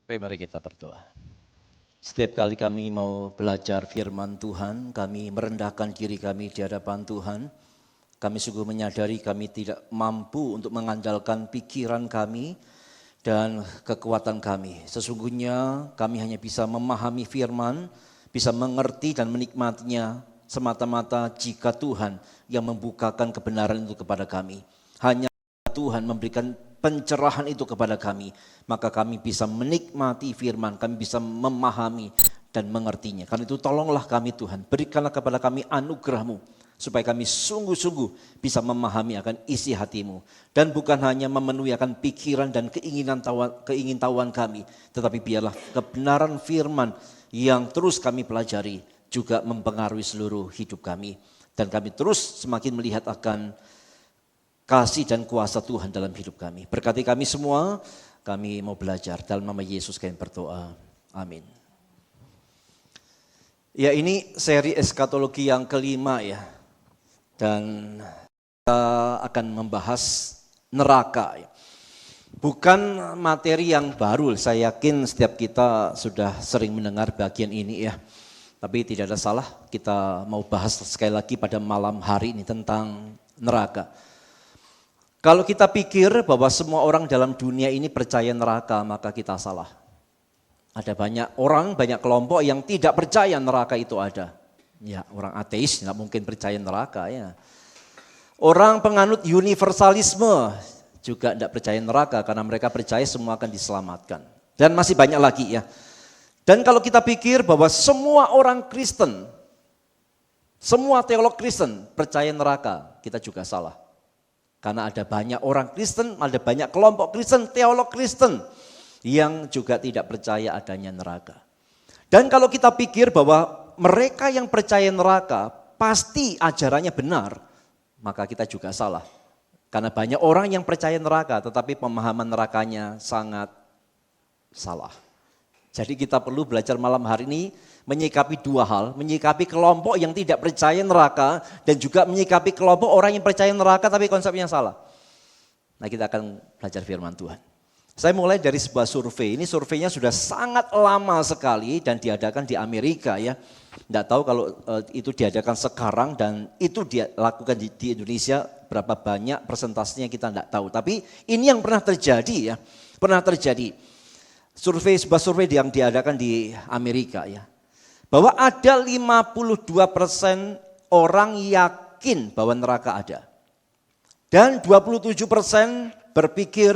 Baik, mari kita berdoa. Setiap kali kami mau belajar firman Tuhan, kami merendahkan diri kami di hadapan Tuhan. Kami sungguh menyadari kami tidak mampu untuk mengandalkan pikiran kami dan kekuatan kami. Sesungguhnya kami hanya bisa memahami firman, bisa mengerti dan menikmatinya semata-mata jika Tuhan yang membukakan kebenaran itu kepada kami. Hanya Tuhan memberikan pencerahan itu kepada kami, maka kami bisa menikmati firman, kami bisa memahami dan mengertinya. Karena itu tolonglah kami Tuhan, berikanlah kepada kami anugerah-Mu, supaya kami sungguh-sungguh bisa memahami akan isi hati-Mu. Dan bukan hanya memenuhi akan pikiran dan keingintahuan kami, tetapi biarlah kebenaran firman yang terus kami pelajari juga mempengaruhi seluruh hidup kami. Dan kami terus semakin melihat akan kasih dan kuasa Tuhan dalam hidup kami. Berkati kami semua, kami mau belajar. Dalam nama Yesus kami berdoa. Amin. Ya, ini seri eskatologi yang kelima ya. Dan kita akan membahas neraka ya. Bukan materi yang baru, saya yakin setiap kita sudah sering mendengar bagian ini ya. Tapi tidak ada salah, kita mau bahas sekali lagi pada malam hari ini tentang neraka. Kalau kita pikir bahwa semua orang dalam dunia ini percaya neraka, maka kita salah. Ada banyak orang, banyak kelompok yang tidak percaya neraka itu ada. Ya, orang ateis nggak mungkin percaya neraka ya. Orang penganut universalisme juga tidak percaya neraka karena mereka percaya semua akan diselamatkan. Dan masih banyak lagi ya. Dan kalau kita pikir bahwa semua orang Kristen, semua teolog Kristen percaya neraka, kita juga salah. Karena ada banyak orang Kristen, ada banyak kelompok Kristen, teolog Kristen yang juga tidak percaya adanya neraka. Dan kalau kita pikir bahwa mereka yang percaya neraka pasti ajarannya benar, maka kita juga salah. Karena banyak orang yang percaya neraka tetapi pemahaman nerakanya sangat salah. Jadi kita perlu belajar malam hari ini menyikapi dua hal, menyikapi kelompok yang tidak percaya neraka dan juga menyikapi kelompok orang yang percaya neraka tapi konsepnya salah. Nah, kita akan belajar firman Tuhan. Saya mulai dari sebuah survei, ini surveinya sudah sangat lama sekali dan diadakan di Amerika ya. Tidak tahu kalau itu diadakan sekarang dan itu dilakukan di Indonesia berapa banyak persentasenya kita tidak tahu. Tapi ini yang pernah terjadi ya, pernah terjadi. Sebuah survei yang diadakan di Amerika ya. Bahwa ada 52% orang yakin bahwa neraka ada. Dan 27% berpikir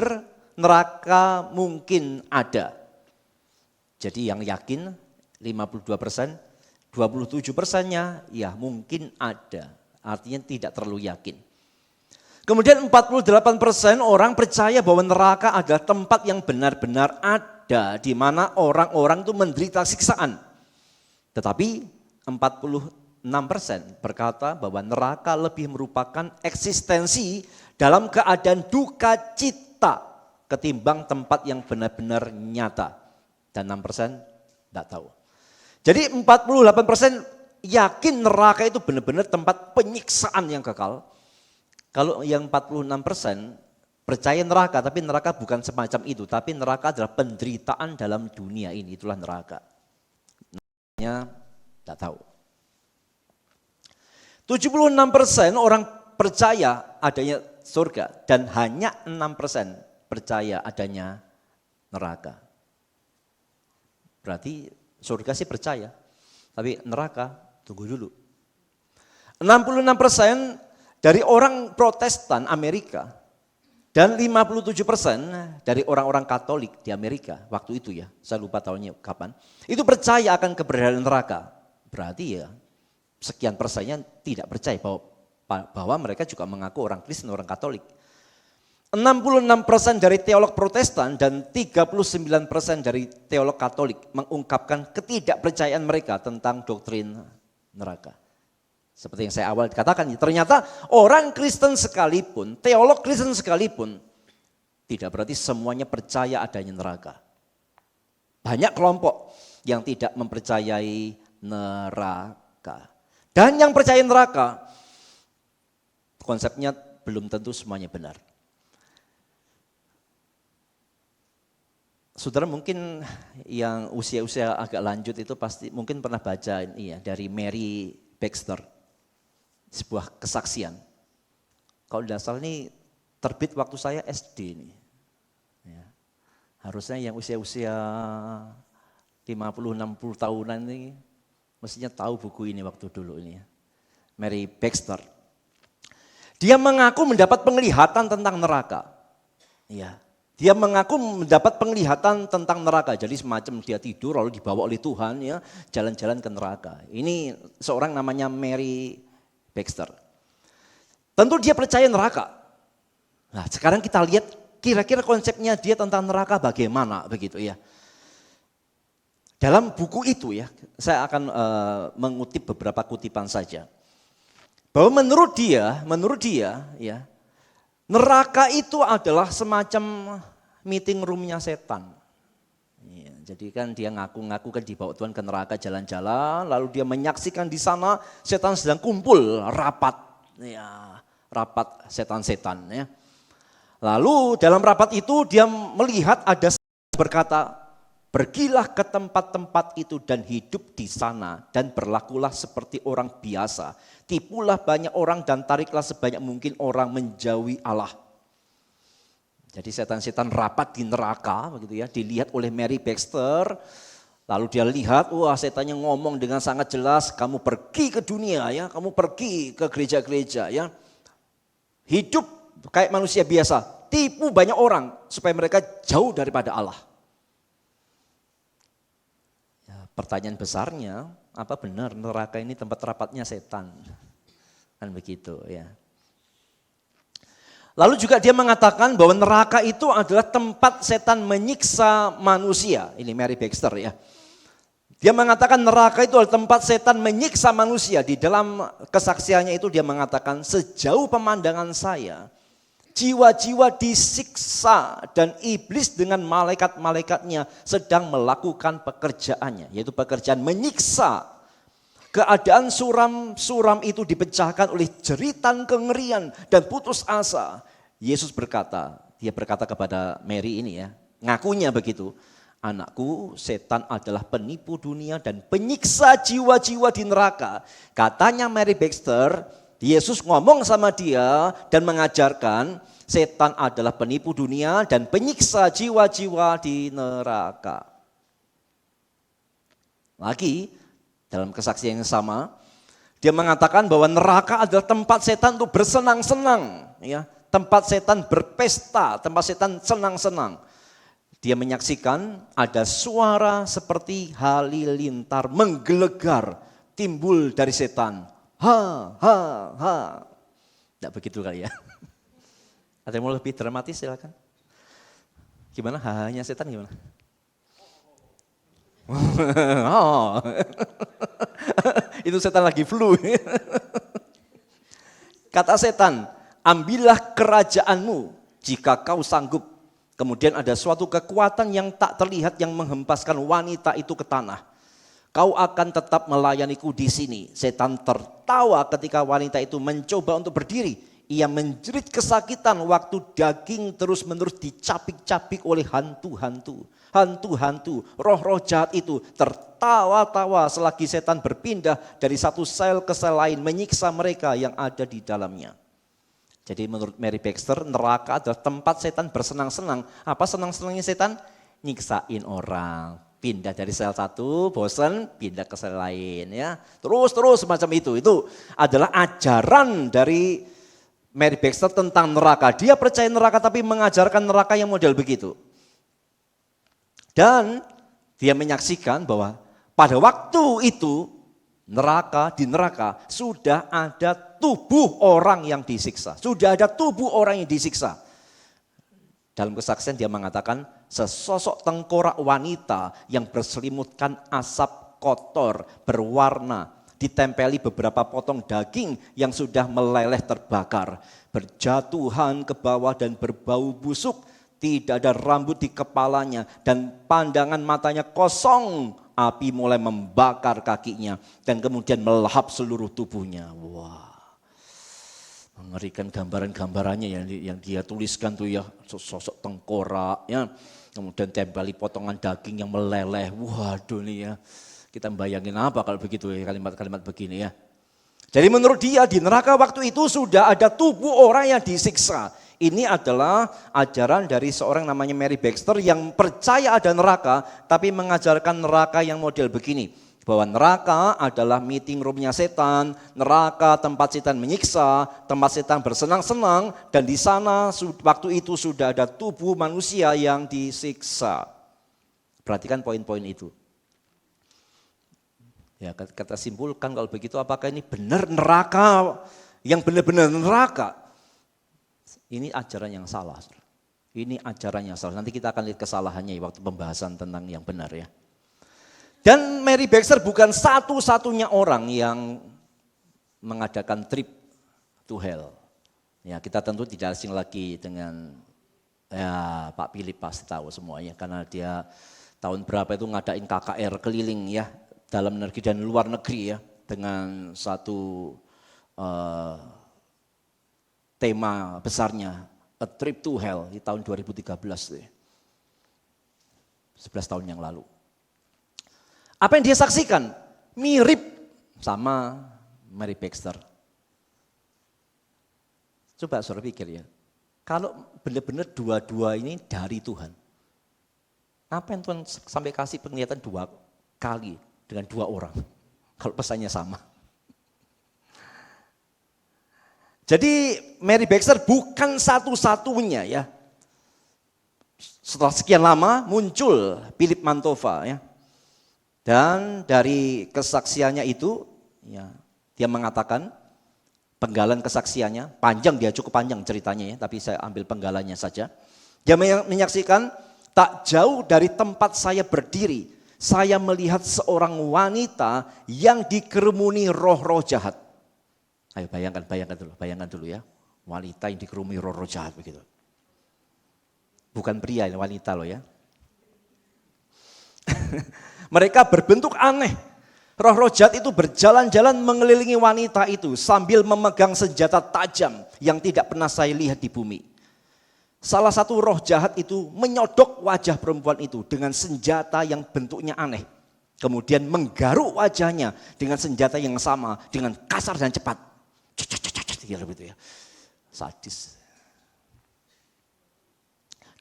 neraka mungkin ada. Jadi yang yakin 52%, 27%-nya ya mungkin ada. Artinya tidak terlalu yakin. Kemudian 48% orang percaya bahwa neraka adalah tempat yang benar-benar ada, di mana orang-orang itu menderita siksaan. Tetapi 46% berkata bahwa neraka lebih merupakan eksistensi dalam keadaan duka cita ketimbang tempat yang benar-benar nyata. Dan 6% tidak tahu. Jadi 48% yakin neraka itu benar-benar tempat penyiksaan yang kekal. Kalau yang 46% percaya neraka, tapi neraka bukan semacam itu. Tapi neraka adalah penderitaan dalam dunia ini, itulah neraka. Neraka tidak tahu. 76% orang percaya adanya surga dan hanya 6% percaya adanya neraka. Berarti surga sih percaya, tapi neraka tunggu dulu. 66% dari orang Protestan Amerika dan 57% dari orang-orang Katolik di Amerika waktu itu ya, saya lupa tahunnya kapan, itu percaya akan keberadaan neraka. Berarti ya sekian persennya tidak percaya bahwa mereka juga mengaku orang Kristen, orang Katolik. 66% dari teolog Protestan dan 39% dari teolog Katolik mengungkapkan ketidakpercayaan mereka tentang doktrin neraka. Seperti yang saya awal katakan, ternyata orang Kristen sekalipun, teolog Kristen sekalipun, tidak berarti semuanya percaya adanya neraka. Banyak kelompok yang tidak mempercayai neraka. Dan yang percaya neraka, konsepnya belum tentu semuanya benar. Saudara mungkin yang usia-usia agak lanjut itu pasti mungkin pernah baca ini ya, dari Mary Baxter, sebuah kesaksian. Kalau tidak salah ini terbit waktu saya SD nih. Ya. Harusnya yang usia-usia 50-60 tahunan ini mestinya tahu buku ini waktu dulu ini ya. Mary Baxter. Dia mengaku mendapat penglihatan tentang neraka. Ya. Dia mengaku mendapat penglihatan tentang neraka. Jadi semacam dia tidur lalu dibawa oleh Tuhan ya, jalan-jalan ke neraka. Ini seorang namanya Mary Baxter. Tentu dia percaya neraka. Nah, sekarang kita lihat kira-kira konsepnya dia tentang neraka bagaimana begitu ya. Dalam buku itu ya, saya akan mengutip beberapa kutipan saja. Bahwa menurut dia ya, neraka itu adalah semacam meeting roomnya setan. Ya, jadi kan dia ngaku-ngaku kan dibawa Tuhan ke neraka jalan-jalan, lalu dia menyaksikan di sana setan sedang kumpul rapat, ya, rapat setan-setan. Ya. Lalu dalam rapat itu dia melihat ada berkata, pergilah ke tempat-tempat itu dan hidup di sana dan berlakulah seperti orang biasa. Tipulah banyak orang dan tariklah sebanyak mungkin orang menjauhi Allah. Jadi setan-setan rapat di neraka begitu ya, dilihat oleh Mary Baxter. Lalu dia lihat, wah setannya ngomong dengan sangat jelas, kamu pergi ke dunia ya, kamu pergi ke gereja-gereja ya. Hidup kayak manusia biasa, tipu banyak orang supaya mereka jauh daripada Allah. Pertanyaan besarnya, apa benar neraka ini tempat rapatnya setan? Kan begitu ya. Lalu juga dia mengatakan bahwa neraka itu adalah tempat setan menyiksa manusia. Ini Mary Baxter ya. Dia mengatakan neraka itu adalah tempat setan menyiksa manusia. Di dalam kesaksiannya itu dia mengatakan, sejauh pemandangan saya, jiwa-jiwa disiksa dan iblis dengan malaikat-malaikatnya sedang melakukan pekerjaannya. Yaitu pekerjaan menyiksa. Keadaan suram itu dipecahkan oleh jeritan kengerian dan putus asa. Yesus berkata, dia berkata kepada Mary ini ya, ngakunya begitu. Anakku, setan adalah penipu dunia dan penyiksa jiwa-jiwa di neraka. Katanya Mary Baxter, Yesus ngomong sama dia dan mengajarkan setan adalah penipu dunia dan penyiksa jiwa-jiwa di neraka. Lagi, dalam kesaksian yang sama, dia mengatakan bahwa neraka adalah tempat setan untuk bersenang-senang. Ya, tempat setan berpesta, tempat setan senang-senang. Dia menyaksikan ada suara seperti halilintar menggelegar timbul dari setan. Ha, ha, ha. Tidak begitu kali ya. Ada yang mau lebih dramatis silakan. Gimana hanya setan gimana? Oh. Itu setan lagi flu. Kata setan, ambillah kerajaanmu jika kau sanggup. Kemudian ada suatu kekuatan yang tak terlihat yang menghempaskan wanita itu ke tanah. Kau akan tetap melayaniku di sini. Setan tertawa ketika wanita itu mencoba untuk berdiri. Ia menjerit kesakitan waktu daging terus-menerus dicapik-capik oleh hantu-hantu. Hantu-hantu, roh-roh jahat itu tertawa-tawa selagi setan berpindah dari satu sel ke sel lain menyiksa mereka yang ada di dalamnya. Jadi menurut Mary Baxter, neraka adalah tempat setan bersenang-senang. Apa senang-senangnya setan? Nyiksain orang. Pindah dari sel satu, bosan, pindah ke sel lain. Ya, terus semacam itu. Itu adalah ajaran dari Mary Baxter tentang neraka. Dia percaya neraka tapi mengajarkan neraka yang model begitu. Dan dia menyaksikan bahwa pada waktu itu di neraka sudah ada tubuh orang yang disiksa. Sudah ada tubuh orang yang disiksa. Dalam kesaksian dia mengatakan sesosok tengkorak wanita yang berselimutkan asap kotor berwarna. Ditempeli beberapa potong daging yang sudah meleleh terbakar. Berjatuhan ke bawah dan berbau busuk. Tidak ada rambut di kepalanya dan pandangan matanya kosong. Api mulai membakar kakinya dan kemudian melahap seluruh tubuhnya. Wah. Mengerikan gambaran-gambarannya yang dia tuliskan tuh ya, sosok tengkorak ya. Kemudian tempeli potongan daging yang meleleh. Waduh nih ya. Kita bayangin apa kalau begitu ya, kalimat-kalimat begini ya. Jadi menurut dia di neraka waktu itu sudah ada tubuh orang yang disiksa. Ini adalah ajaran dari seorang namanya Mary Baxter yang percaya ada neraka, tapi mengajarkan neraka yang model begini. Bahwa neraka adalah meeting roomnya setan, neraka tempat setan menyiksa, tempat setan bersenang-senang, dan di sana waktu itu sudah ada tubuh manusia yang disiksa. Perhatikan poin-poin itu. Ya, kata simpulkan kalau begitu apakah ini benar neraka, yang benar-benar neraka? Ini ajaran yang salah. Ini ajaran yang salah. Nanti kita akan lihat kesalahannya waktu pembahasan tentang yang benar ya. Dan Mary Baxter bukan satu-satunya orang yang mengadakan trip to hell. Ya, kita tentu tidak asing lagi dengan ya, Pak Philip pasti tahu semuanya karena dia tahun berapa itu ngadain KKR keliling ya dalam negeri dan luar negeri ya dengan satu tema besarnya A Trip to Hell di tahun 2013 ya. 11 tahun yang lalu. Apa yang dia saksikan mirip sama Mary Baxter. Coba saudara pikir ya, kalau benar-benar dua-dua ini dari Tuhan, apa yang Tuhan sampai kasih penglihatan 2 kali dengan 2 orang, kalau pesannya sama. Jadi Mary Baxter bukan satu-satunya ya. Setelah sekian lama muncul Philip Mantova ya. Dan dari kesaksiannya itu, ya, dia mengatakan, penggalan kesaksiannya, panjang dia cukup panjang ceritanya ya, tapi saya ambil penggalannya saja. Dia menyaksikan, tak jauh dari tempat saya berdiri, saya melihat seorang wanita yang dikerumuni roh-roh jahat. Ayo bayangkan dulu ya, wanita yang dikerumuni roh-roh jahat begitu. Bukan pria, wanita loh ya. Mereka berbentuk aneh. Roh-roh jahat itu berjalan-jalan mengelilingi wanita itu sambil memegang senjata tajam yang tidak pernah saya lihat di bumi. Salah satu roh jahat itu menyodok wajah perempuan itu dengan senjata yang bentuknya aneh. Kemudian menggaruk wajahnya dengan senjata yang sama, dengan kasar dan cepat. Gitu ya. Sadis.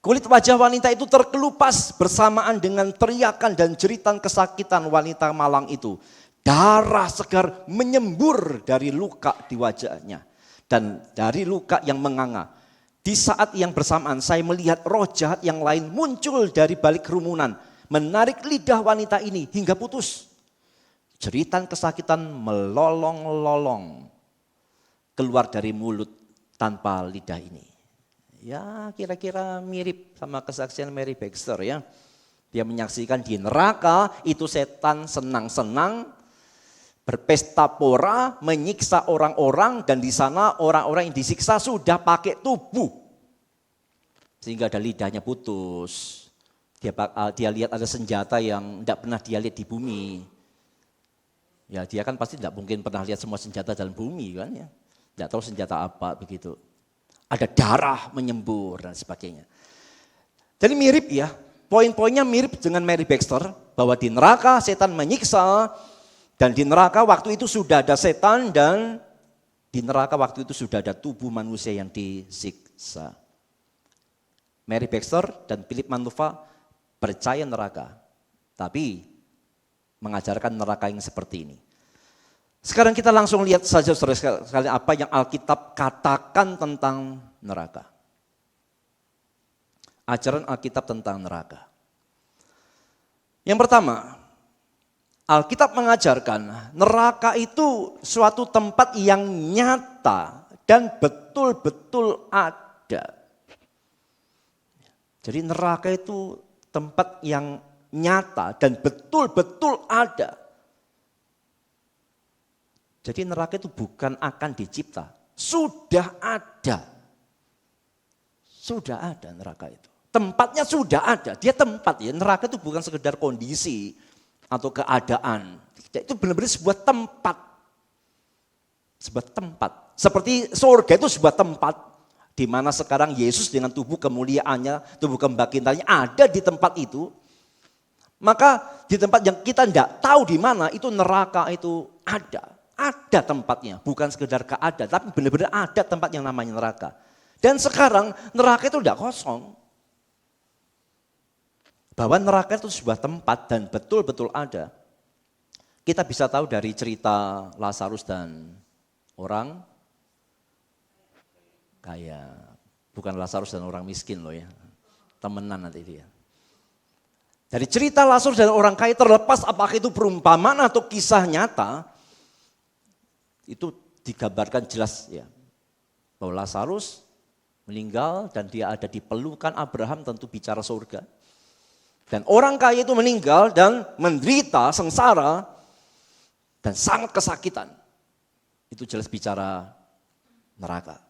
Kulit wajah wanita itu terkelupas bersamaan dengan teriakan dan jeritan kesakitan wanita malang itu. Darah segar menyembur dari luka di wajahnya dan dari luka yang menganga. Di saat yang bersamaan saya melihat roh jahat yang lain muncul dari balik kerumunan, menarik lidah wanita ini hingga putus. Jeritan kesakitan melolong-lolong keluar dari mulut tanpa lidah ini. Ya kira-kira mirip sama kesaksian Mary Baxter ya. Dia menyaksikan di neraka itu setan senang-senang, berpesta pora, menyiksa orang-orang dan di sana orang-orang yang disiksa sudah pakai tubuh. Sehingga ada lidahnya putus. Dia lihat ada senjata yang tidak pernah dia lihat di bumi. Ya dia kan pasti tidak mungkin pernah lihat semua senjata dalam bumi kan ya. Tidak tahu senjata apa begitu. Ada darah menyembur dan sebagainya. Jadi mirip ya, poin-poinnya mirip dengan Mary Baxter. Bahwa di neraka setan menyiksa dan di neraka waktu itu sudah ada setan dan di neraka waktu itu sudah ada tubuh manusia yang disiksa. Mary Baxter dan Philip Mantova percaya neraka, tapi mengajarkan neraka yang seperti ini. Sekarang kita langsung lihat saja saudara sekalian apa yang Alkitab katakan tentang neraka. Ajaran Alkitab tentang neraka. Yang pertama, Alkitab mengajarkan neraka itu suatu tempat yang nyata dan betul-betul ada. Jadi neraka itu tempat yang nyata dan betul-betul ada. Jadi neraka itu bukan akan dicipta, sudah ada. Sudah ada neraka itu. Tempatnya sudah ada, dia tempat ya. Neraka itu bukan sekedar kondisi atau keadaan. Itu benar-benar sebuah tempat. Sebuah tempat. Seperti surga itu sebuah tempat. Di mana sekarang Yesus dengan tubuh kemuliaannya, tubuh kebangkitannya ada di tempat itu. Maka di tempat yang kita tidak tahu di mana itu neraka itu ada. Ada tempatnya, bukan sekedar keadaan, tapi benar-benar ada tempat yang namanya neraka. Dan sekarang neraka itu tidak kosong. Bahwa neraka itu sebuah tempat dan betul-betul ada. Kita bisa tahu dari cerita Lazarus dan orang kaya. Bukan Lazarus dan orang miskin loh ya. Temenan nanti dia. Dari cerita Lazarus dan orang kaya terlepas apakah itu perumpamaan atau kisah nyata. Itu digambarkan jelas ya. Bahwa Lazarus meninggal dan dia ada di pelukan Abraham tentu bicara surga. Dan orang kaya itu meninggal dan menderita sengsara dan sangat kesakitan. Itu jelas bicara neraka.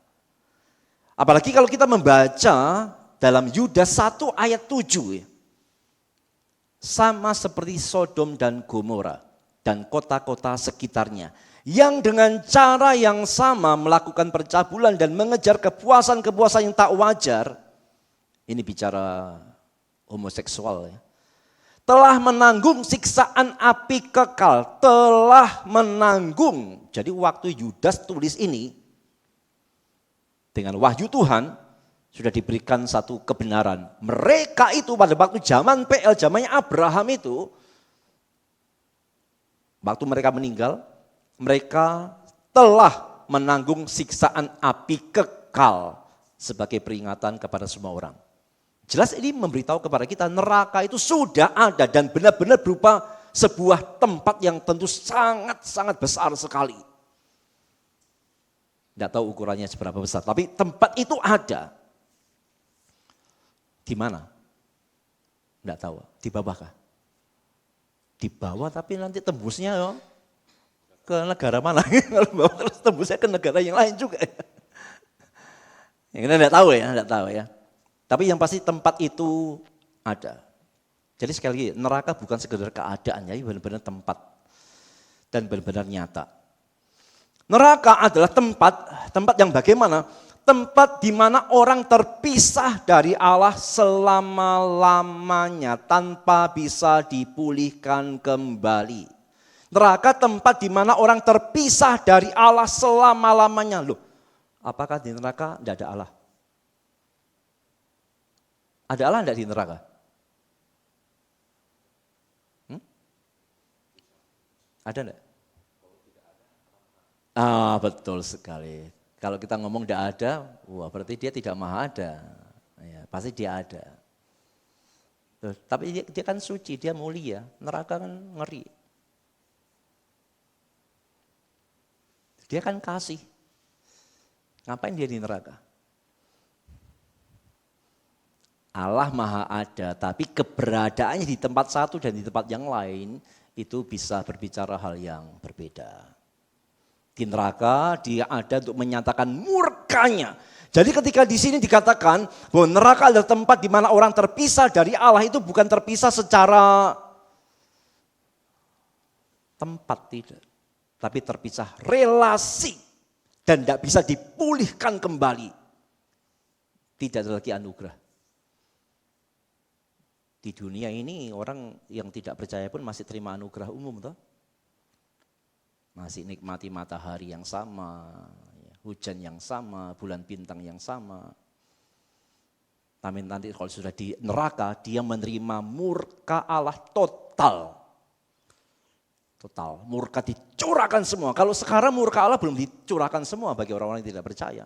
Apalagi kalau kita membaca dalam Yudas 1 ayat 7 ya. Sama seperti Sodom dan Gomora dan kota-kota sekitarnya. Yang dengan cara yang sama melakukan percabulan dan mengejar kepuasan-kepuasan yang tak wajar. Ini bicara homoseksual ya. Telah menanggung siksaan api kekal. Telah menanggung. Jadi waktu Yudas tulis ini. Dengan wahyu Tuhan sudah diberikan satu kebenaran. Mereka itu pada waktu zaman PL, zamannya Abraham itu. Waktu mereka meninggal, mereka telah menanggung siksaan api kekal sebagai peringatan kepada semua orang. Jelas ini memberitahu kepada kita neraka itu sudah ada dan benar-benar berupa sebuah tempat yang tentu sangat-sangat besar sekali. Tidak tahu ukurannya seberapa besar, tapi tempat itu ada. Di mana? Tidak tahu, di bawah kah? Di bawah tapi nanti tembusnya ya, ke negara mana? Kalau bawah terus tembusnya ke negara yang lain juga. Yang kita tidak tahu ya. Tapi yang pasti tempat itu ada. Jadi sekali lagi, neraka bukan sekedar keadaan, ya, benar-benar tempat dan benar-benar nyata. Neraka adalah tempat yang bagaimana? Tempat di mana orang terpisah dari Allah selama-lamanya tanpa bisa dipulihkan kembali. Neraka tempat di mana orang terpisah dari Allah selama-lamanya. Loh, apakah di neraka tidak ada Allah? Ada Allah tidak di neraka? Ada enggak? Betul sekali. Kalau kita ngomong tidak ada, wah berarti dia tidak maha ada. Ya, pasti dia ada. Tapi dia kan suci, dia mulia. Neraka kan ngeri. Dia kan kasih. Ngapain dia di neraka? Allah maha ada, tapi keberadaannya di tempat satu dan di tempat yang lain itu bisa berbicara hal yang berbeda. Di neraka dia ada untuk menyatakan murkanya. Jadi ketika di sini dikatakan bahwa neraka adalah tempat di mana orang terpisah dari Allah, itu bukan terpisah secara tempat tidak, tapi terpisah relasi dan tidak bisa dipulihkan kembali. Tidak ada lagi anugerah. Di dunia ini orang yang tidak percaya pun masih terima anugerah umum toh. Masih nikmati matahari yang sama, hujan yang sama, bulan bintang yang sama. Tapi nanti kalau sudah di neraka, dia menerima murka Allah total. Total, murka dicurahkan semua. Kalau sekarang murka Allah belum dicurahkan semua bagi orang-orang yang tidak percaya.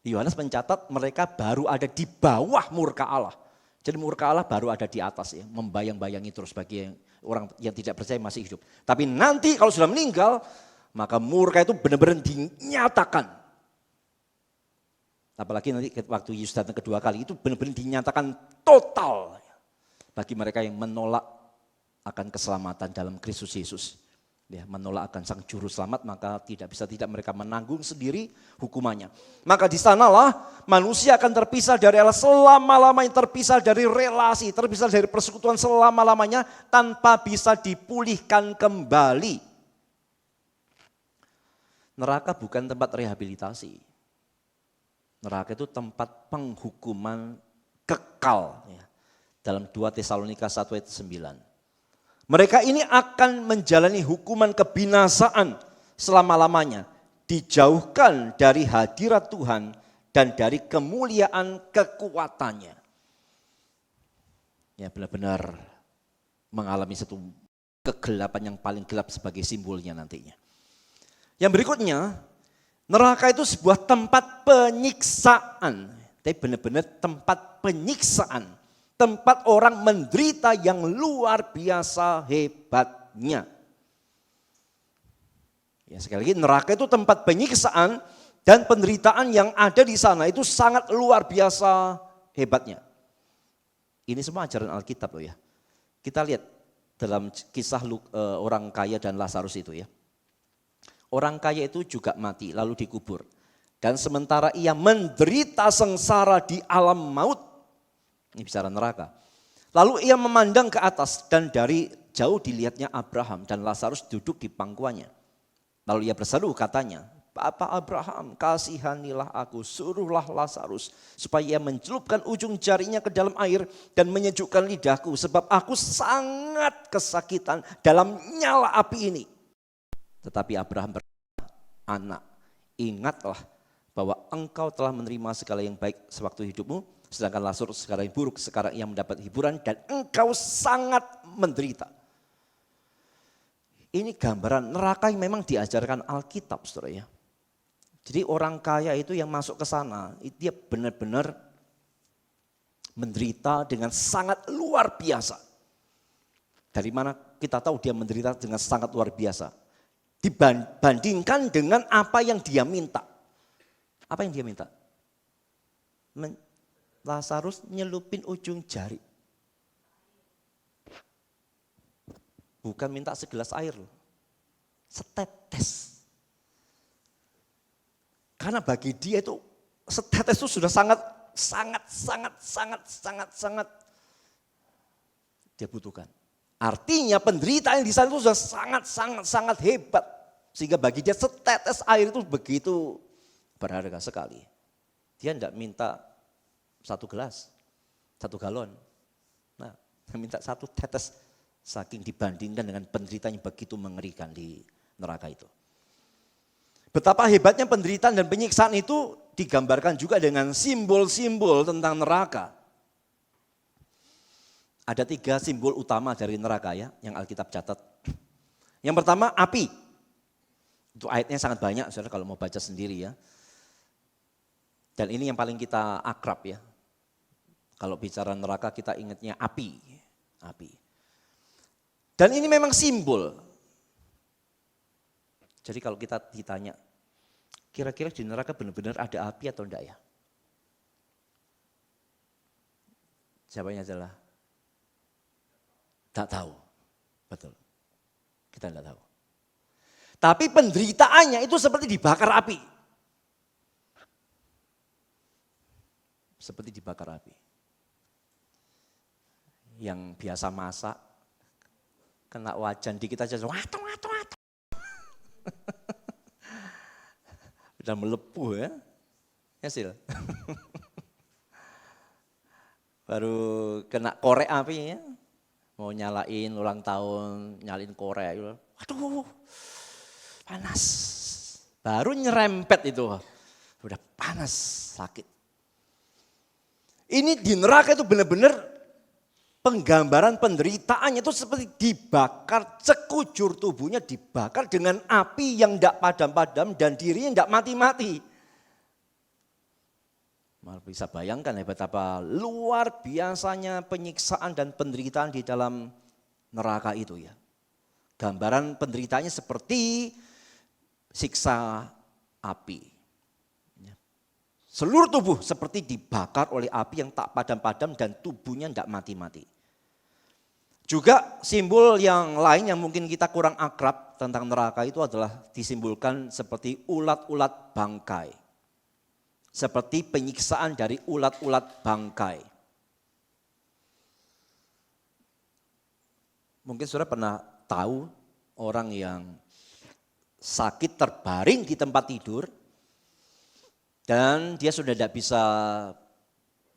Yohanes mencatat mereka baru ada di bawah murka Allah. Jadi murka Allah baru ada di atas ya, membayang-bayangi terus bagi orang yang tidak percaya masih hidup. Tapi nanti kalau sudah meninggal, maka murka itu benar-benar dinyatakan. Apalagi nanti waktu Yesus datang kedua kali itu benar-benar dinyatakan total. Bagi mereka yang menolak akan keselamatan dalam Kristus Yesus. Ya, menolak akan sang juru selamat, maka tidak bisa tidak mereka menanggung sendiri hukumannya. Maka di sanalah manusia akan terpisah dari Allah selama-lamanya, terpisah dari relasi, terpisah dari persekutuan selama-lamanya tanpa bisa dipulihkan kembali. Neraka bukan tempat rehabilitasi. Neraka itu tempat penghukuman kekal. Ya. Dalam 2 Tesalonika 1 ayat 9. Mereka ini akan menjalani hukuman kebinasaan selama-lamanya. Dijauhkan dari hadirat Tuhan dan dari kemuliaan kekuatannya. Ya, benar-benar mengalami satu kegelapan yang paling gelap sebagai simbolnya nantinya. Yang berikutnya, neraka itu sebuah tempat penyiksaan. Tapi benar-benar tempat penyiksaan. Tempat orang menderita yang luar biasa hebatnya. Ya, sekali lagi, neraka itu tempat penyiksaan dan penderitaan yang ada di sana itu sangat luar biasa hebatnya. Ini semua ajaran Alkitab loh ya. Kita lihat dalam kisah orang kaya dan Lazarus itu ya. Orang kaya itu juga mati lalu dikubur. Dan sementara ia menderita sengsara di alam maut. Ini bicara neraka. Lalu ia memandang ke atas dan dari jauh dilihatnya Abraham dan Lazarus duduk di pangkuannya. Lalu ia berseru katanya, Bapak Abraham, kasihanilah aku, suruhlah Lazarus supaya ia mencelupkan ujung jarinya ke dalam air dan menyejukkan lidahku sebab aku sangat kesakitan dalam nyala api ini. Tetapi Abraham berkata, anak, ingatlah bahwa engkau telah menerima segala yang baik sewaktu hidupmu, sedangkan Lazarus segala yang buruk sekarang ia mendapat hiburan dan engkau sangat menderita. Ini gambaran neraka yang memang diajarkan Alkitab, saudara ya. Jadi orang kaya itu yang masuk ke sana, dia benar-benar menderita dengan sangat luar biasa. Dari mana kita tahu dia menderita dengan sangat luar biasa? Dibandingkan dengan apa yang dia minta. Apa yang dia minta? Lazarus nyelupin ujung jari. Bukan minta segelas air loh, setetes. Karena bagi dia itu setetes itu sudah sangat dia butuhkan. Artinya penderitaan di sana itu sudah sangat hebat. Sehingga bagi dia setetes air itu begitu berharga sekali. Dia tidak minta 1 gelas, 1 galon. Nah, minta 1 tetes. Saking dibandingkan dengan penderitaan yang begitu mengerikan di neraka itu. Betapa hebatnya penderitaan dan penyiksaan itu digambarkan juga dengan simbol-simbol tentang neraka. Ada 3 simbol utama dari neraka ya, yang Alkitab catat. Yang pertama api. Itu ayatnya sangat banyak, saudara kalau mau baca sendiri ya. Dan ini yang paling kita akrab ya. Kalau bicara neraka kita ingatnya api. Api. Dan ini memang simbol. Jadi kalau kita ditanya, kira-kira di neraka benar-benar ada api atau enggak ya? Jawabannya adalah, tak tahu. Betul, kita enggak tahu. Tapi penderitaannya itu seperti dibakar api. Seperti dibakar api. Yang biasa masak, kena wajan dikit aja, watung. Udah melepuh ya, Sil. Baru kena korek api ya, mau nyalain ulang tahun, nyalain korek, waduh panas. Baru nyerempet itu, udah panas, sakit. Ini di neraka itu benar-benar penggambaran penderitaannya itu seperti dibakar, sekujur tubuhnya dibakar dengan api yang tidak padam-padam dan dirinya tidak mati-mati. Malah bisa bayangkan ya betapa luar biasanya penyiksaan dan penderitaan di dalam neraka itu ya. Gambaran penderitaannya seperti siksa api. Seluruh tubuh seperti dibakar oleh api yang tak padam-padam dan tubuhnya tidak mati-mati. Juga simbol yang lain yang mungkin kita kurang akrab tentang neraka itu adalah disimbolkan seperti ulat-ulat bangkai. Seperti penyiksaan dari ulat-ulat bangkai. Mungkin saudara pernah tahu orang yang sakit terbaring di tempat tidur, dan dia sudah tidak bisa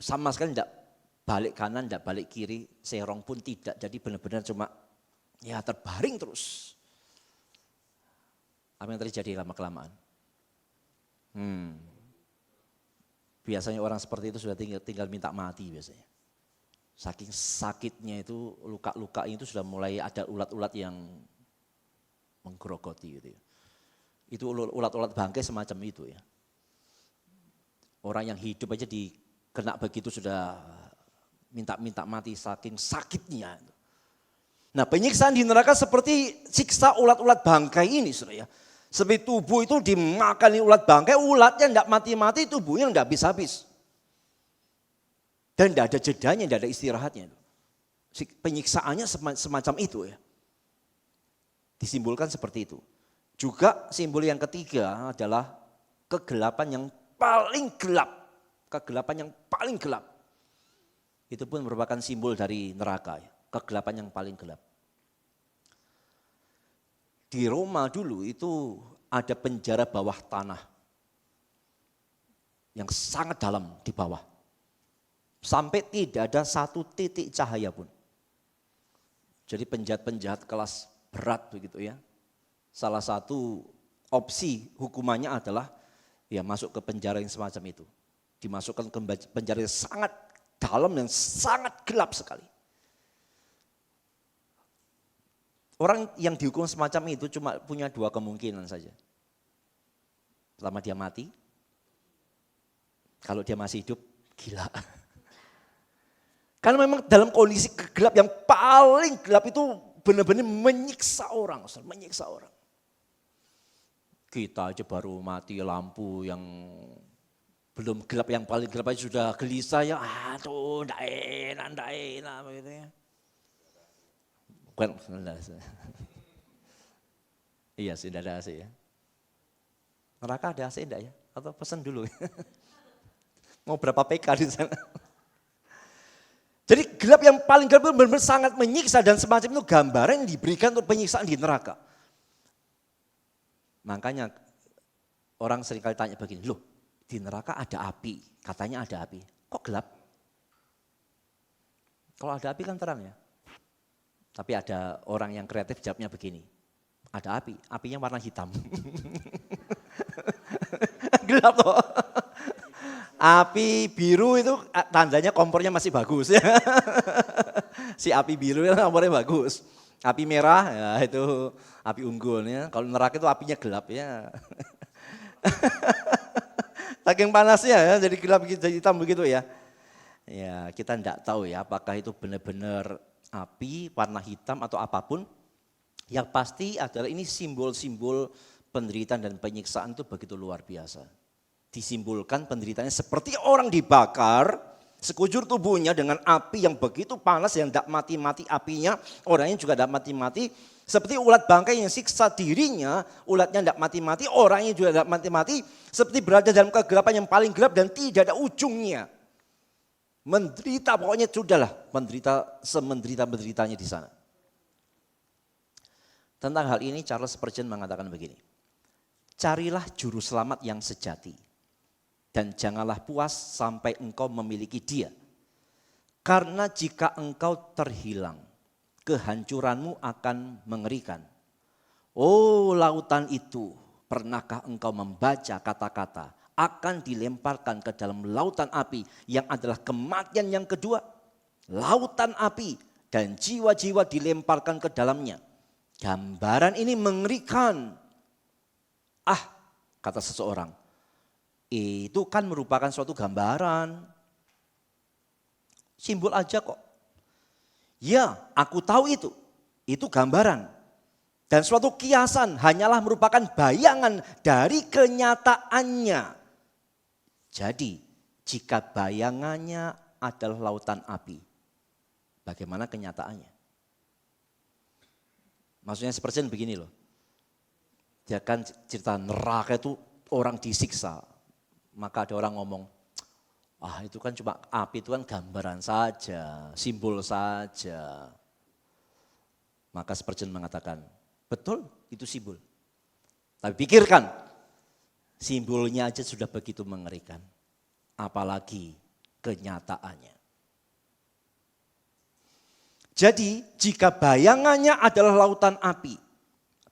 sama sekali, tidak balik kanan, tidak balik kiri, serong pun tidak. Jadi benar-benar cuma ya terbaring terus. Apa yang terjadi lama-kelamaan? Biasanya orang seperti itu sudah tinggal minta mati biasanya. Saking sakitnya itu, luka-luka itu sudah mulai ada ulat-ulat yang menggerogoti gitu ya. Itu ulat-ulat bangkai semacam itu ya. Orang yang hidup aja dikena begitu sudah minta mati saking sakitnya. Nah, penyiksaan di neraka seperti siksa ulat-ulat bangkai ini, saudara ya. Seperti tubuh itu dimakani ulat bangkai, ulatnya tidak mati-mati, tubuhnya tidak habis-habis. Dan tidak ada jedanya, tidak ada istirahatnya. Penyiksaannya semacam itu ya. Disimbolkan seperti itu. Juga simbol yang ketiga adalah kegelapan yang paling gelap. Kegelapan yang paling gelap. Itu pun merupakan simbol dari neraka ya. Kegelapan yang paling gelap. Di Roma dulu itu ada penjara bawah tanah. Yang sangat dalam di bawah. Sampai tidak ada satu titik cahaya pun. Jadi penjahat-penjahat kelas berat begitu ya. Salah satu opsi hukumannya adalah ya masuk ke penjara yang semacam itu. Dimasukkan ke penjara yang sangat dalam dan sangat gelap sekali. Orang yang dihukum semacam itu cuma punya dua kemungkinan saja. Pertama dia mati, kalau dia masih hidup gila. Karena memang dalam kondisi gelap yang paling gelap itu benar-benar menyiksa orang, menyiksa orang. Kita aja baru mati lampu yang belum gelap, yang paling gelap aja sudah gelisah ya, aduh ndak enak begitu ya. Bukan, iya sih tidak ada AC ya. Neraka ada AC enggak ya? Atau pesan dulu? Mau berapa PK di sana? Jadi gelap yang paling gelap itu benar-benar sangat menyiksa, dan semacam itu gambaran yang diberikan untuk penyiksaan di neraka. Makanya orang seringkali tanya begini, loh di neraka ada api, katanya ada api, kok gelap? Kalau ada api kan terang ya. Tapi ada orang yang kreatif jawabnya begini, ada api, apinya warna hitam. Gelap loh. Api biru itu tandanya kompornya masih bagus ya. Si api biru itu kompornya bagus. Api merah ya itu api unggulnya. Kalau neraka itu apinya gelap ya. Saking panasnya ya, jadi gelap jadi hitam begitu ya. Ya kita tidak tahu ya apakah itu benar-benar api warna hitam atau apapun. Yang pasti adalah ini simbol-simbol penderitaan dan penyiksaan itu begitu luar biasa. Disimbolkan penderitaannya seperti orang dibakar sekujur tubuhnya dengan api yang begitu panas yang tidak mati-mati apinya, orangnya juga tidak mati-mati. Seperti ulat bangkai yang siksa dirinya, ulatnya tidak mati-mati, orangnya juga tidak mati-mati. Seperti berada dalam kegelapan yang paling gelap dan tidak ada ujungnya. Menderita, pokoknya sudahlah menderita semenderita-menderitanya di sana. Tentang hal ini Charles Spurgeon mengatakan begini, carilah juru selamat yang sejati dan janganlah puas sampai engkau memiliki dia. Karena jika engkau terhilang, kehancuranmu akan mengerikan. Oh lautan itu, pernahkah engkau membaca kata-kata akan dilemparkan ke dalam lautan api yang adalah kematian yang kedua? Lautan api dan jiwa-jiwa dilemparkan ke dalamnya. Gambaran ini mengerikan. Ah, kata seseorang, itu kan merupakan suatu gambaran. Simbol aja kok. Ya, aku tahu itu. Itu gambaran. Dan suatu kiasan hanyalah merupakan bayangan dari kenyataannya. Jadi, jika bayangannya adalah lautan api, bagaimana kenyataannya? Maksudnya seperti begini loh. Dia kan cerita neraka itu orang disiksa. Maka ada orang ngomong, itu kan cuma api, itu kan gambaran saja, simbol saja. Maka Spurgeon mengatakan, betul itu simbol. Tapi pikirkan, simbolnya aja sudah begitu mengerikan. Apalagi kenyataannya. Jadi jika bayangannya adalah lautan api,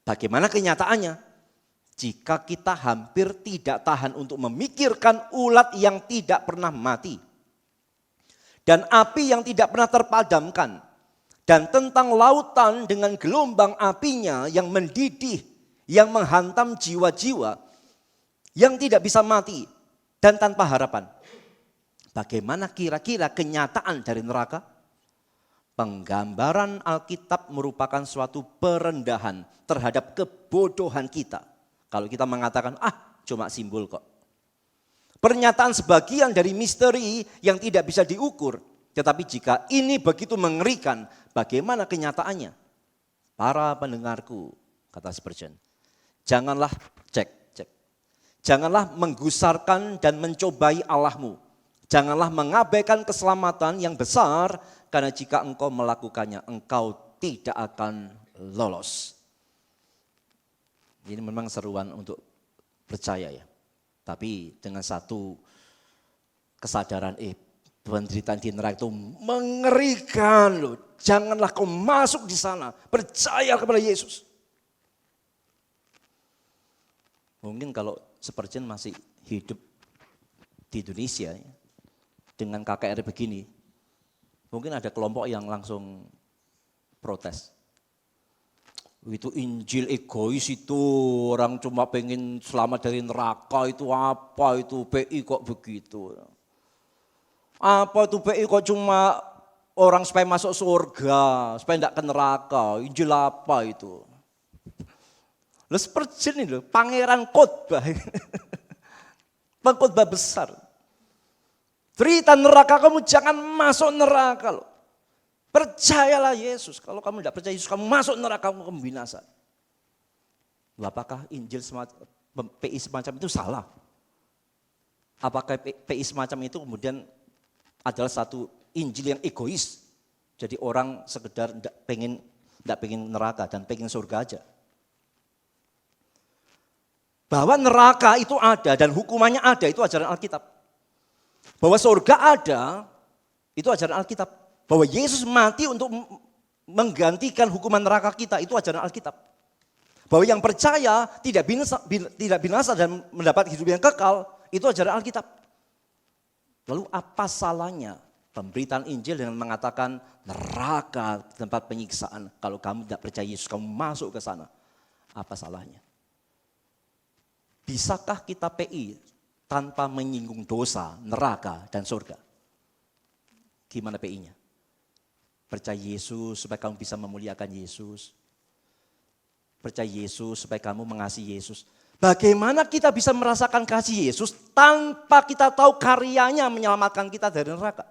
bagaimana kenyataannya? Jika kita hampir tidak tahan untuk memikirkan ulat yang tidak pernah mati. Dan api yang tidak pernah terpadamkan. Dan tentang lautan dengan gelombang apinya yang mendidih, yang menghantam jiwa-jiwa, yang tidak bisa mati dan tanpa harapan. Bagaimana kira-kira kenyataan dari neraka? Penggambaran Alkitab merupakan suatu perendahan terhadap kebodohan kita. Kalau kita mengatakan, cuma simbol kok. Pernyataan sebagian dari misteri yang tidak bisa diukur. Tetapi jika ini begitu mengerikan, bagaimana kenyataannya? Para pendengarku, kata Spurgeon, janganlah janganlah menggusarkan dan mencobai Allahmu. Janganlah mengabaikan keselamatan yang besar, karena jika engkau melakukannya, engkau tidak akan lolos. Ini memang seruan untuk percaya ya. Tapi dengan satu kesadaran, penderitaan di neraka itu mengerikan loh. Janganlah kau masuk di sana. Percaya kepada Yesus. Mungkin kalau Spurgeon masih hidup di Indonesia ya, dengan KKR begini, mungkin ada kelompok yang langsung protes. Itu Injil egois itu, orang cuma pengen selamat dari neraka itu apa itu, PI kok begitu. Apa itu PI kok cuma orang supaya masuk surga, supaya tidak ke neraka, Injil apa itu. Lalu Spurgeon ini loh, pangeran khotbah, pengkhotbah besar. Cerita neraka, kamu jangan masuk neraka loh. Percayalah Yesus. Kalau kamu tidak percaya Yesus, kamu masuk neraka, kamu binasa. Apakah Injil semacam, PI semacam itu salah? Apakah PI semacam itu kemudian adalah satu Injil yang egois? Jadi orang sekedar tidak pengen neraka dan pengen surga aja. Bahwa neraka itu ada dan hukumannya ada, itu ajaran Alkitab. Bahwa surga ada, itu ajaran Alkitab. Bahwa Yesus mati untuk menggantikan hukuman neraka kita, itu ajaran Alkitab. Bahwa yang percaya tidak binasa dan mendapat hidup yang kekal, itu ajaran Alkitab. Lalu apa salahnya pemberitaan Injil dengan mengatakan neraka tempat penyiksaan, kalau kamu tidak percaya Yesus, kamu masuk ke sana. Apa salahnya? Bisakah kita PI tanpa menyinggung dosa, neraka, dan surga? Gimana PI-nya? Percaya Yesus supaya kamu bisa memuliakan Yesus. Percaya Yesus supaya kamu mengasihi Yesus. Bagaimana kita bisa merasakan kasih Yesus tanpa kita tahu karyanya menyelamatkan kita dari neraka?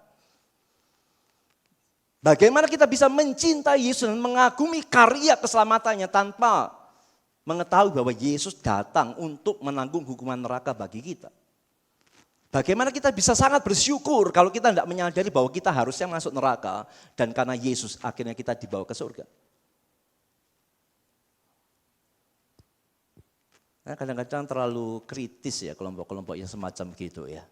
Bagaimana kita bisa mencintai Yesus dan mengagumi karya keselamatannya tanpa mengetahui bahwa Yesus datang untuk menanggung hukuman neraka bagi kita? Bagaimana kita bisa sangat bersyukur kalau kita tidak menyadari bahwa kita harusnya masuk neraka dan karena Yesus akhirnya kita dibawa ke surga. Nah, kadang-kadang terlalu kritis ya kelompok-kelompok yang semacam gitu ya.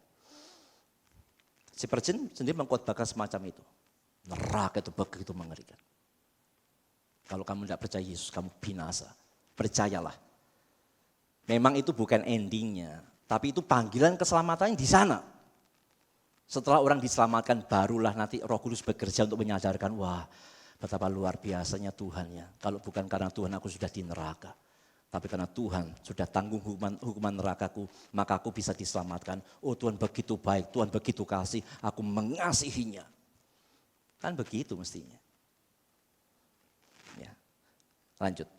Spurgeon sendiri mengkhotbahkan semacam itu. Neraka itu begitu mengerikan. Kalau kamu tidak percaya Yesus, kamu binasa. Percayalah. Memang itu bukan endingnya. Tapi itu panggilan keselamatannya di sana. Setelah orang diselamatkan, barulah nanti Roh Kudus bekerja untuk menyadarkan, wah betapa luar biasanya Tuhan ya. Kalau bukan karena Tuhan aku sudah di neraka. Tapi karena Tuhan sudah tanggung hukuman nerakaku, maka aku bisa diselamatkan. Oh Tuhan begitu baik, Tuhan begitu kasih, aku mengasihinya. Kan begitu mestinya. Ya. Lanjut.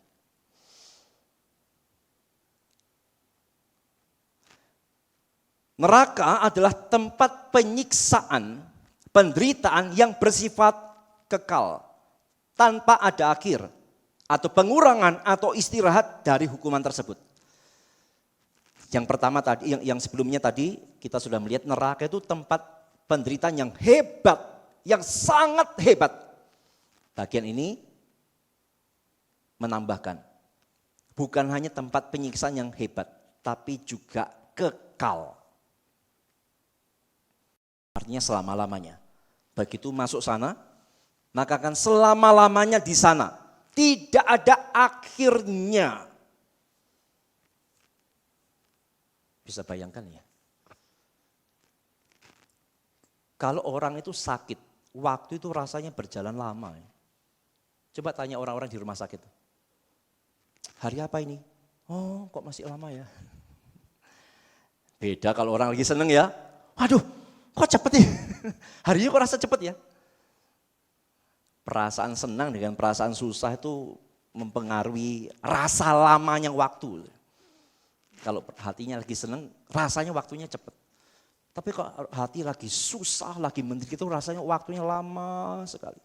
Neraka adalah tempat penyiksaan, penderitaan yang bersifat kekal, tanpa ada akhir, atau pengurangan atau istirahat dari hukuman tersebut. Yang pertama tadi, yang sebelumnya tadi kita sudah melihat neraka itu tempat penderitaan yang hebat, yang sangat hebat. Bagian ini menambahkan bukan hanya tempat penyiksaan yang hebat, tapi juga kekal. Artinya selama-lamanya. Begitu masuk sana, maka akan selama-lamanya di sana. Tidak ada akhirnya. Bisa bayangkan ya. Kalau orang itu sakit, waktu itu rasanya berjalan lama. Coba tanya orang-orang di rumah sakit. Hari apa ini? Oh, kok masih lama ya? Beda kalau orang lagi seneng ya. Waduh, kok cepet ya? Harinya kok rasa cepet ya? Perasaan senang dengan perasaan susah itu mempengaruhi rasa lamanya waktu. Kalau hatinya lagi senang, rasanya waktunya cepet. Tapi kalau hati lagi susah, lagi menderita itu rasanya waktunya lama sekali.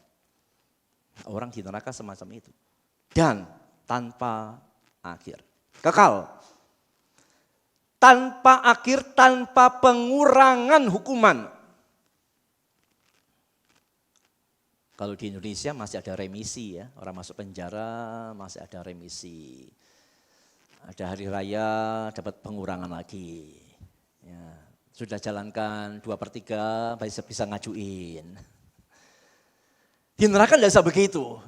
Orang di neraka semacam itu. Dan tanpa akhir. Kekal. Tanpa akhir, tanpa pengurangan hukuman. Kalau di Indonesia masih ada remisi ya. Orang masuk penjara masih ada remisi. Ada hari raya dapat pengurangan lagi. Ya, sudah jalankan 2/3 bisa ngajuin. Di neraka tidak bisa begitu.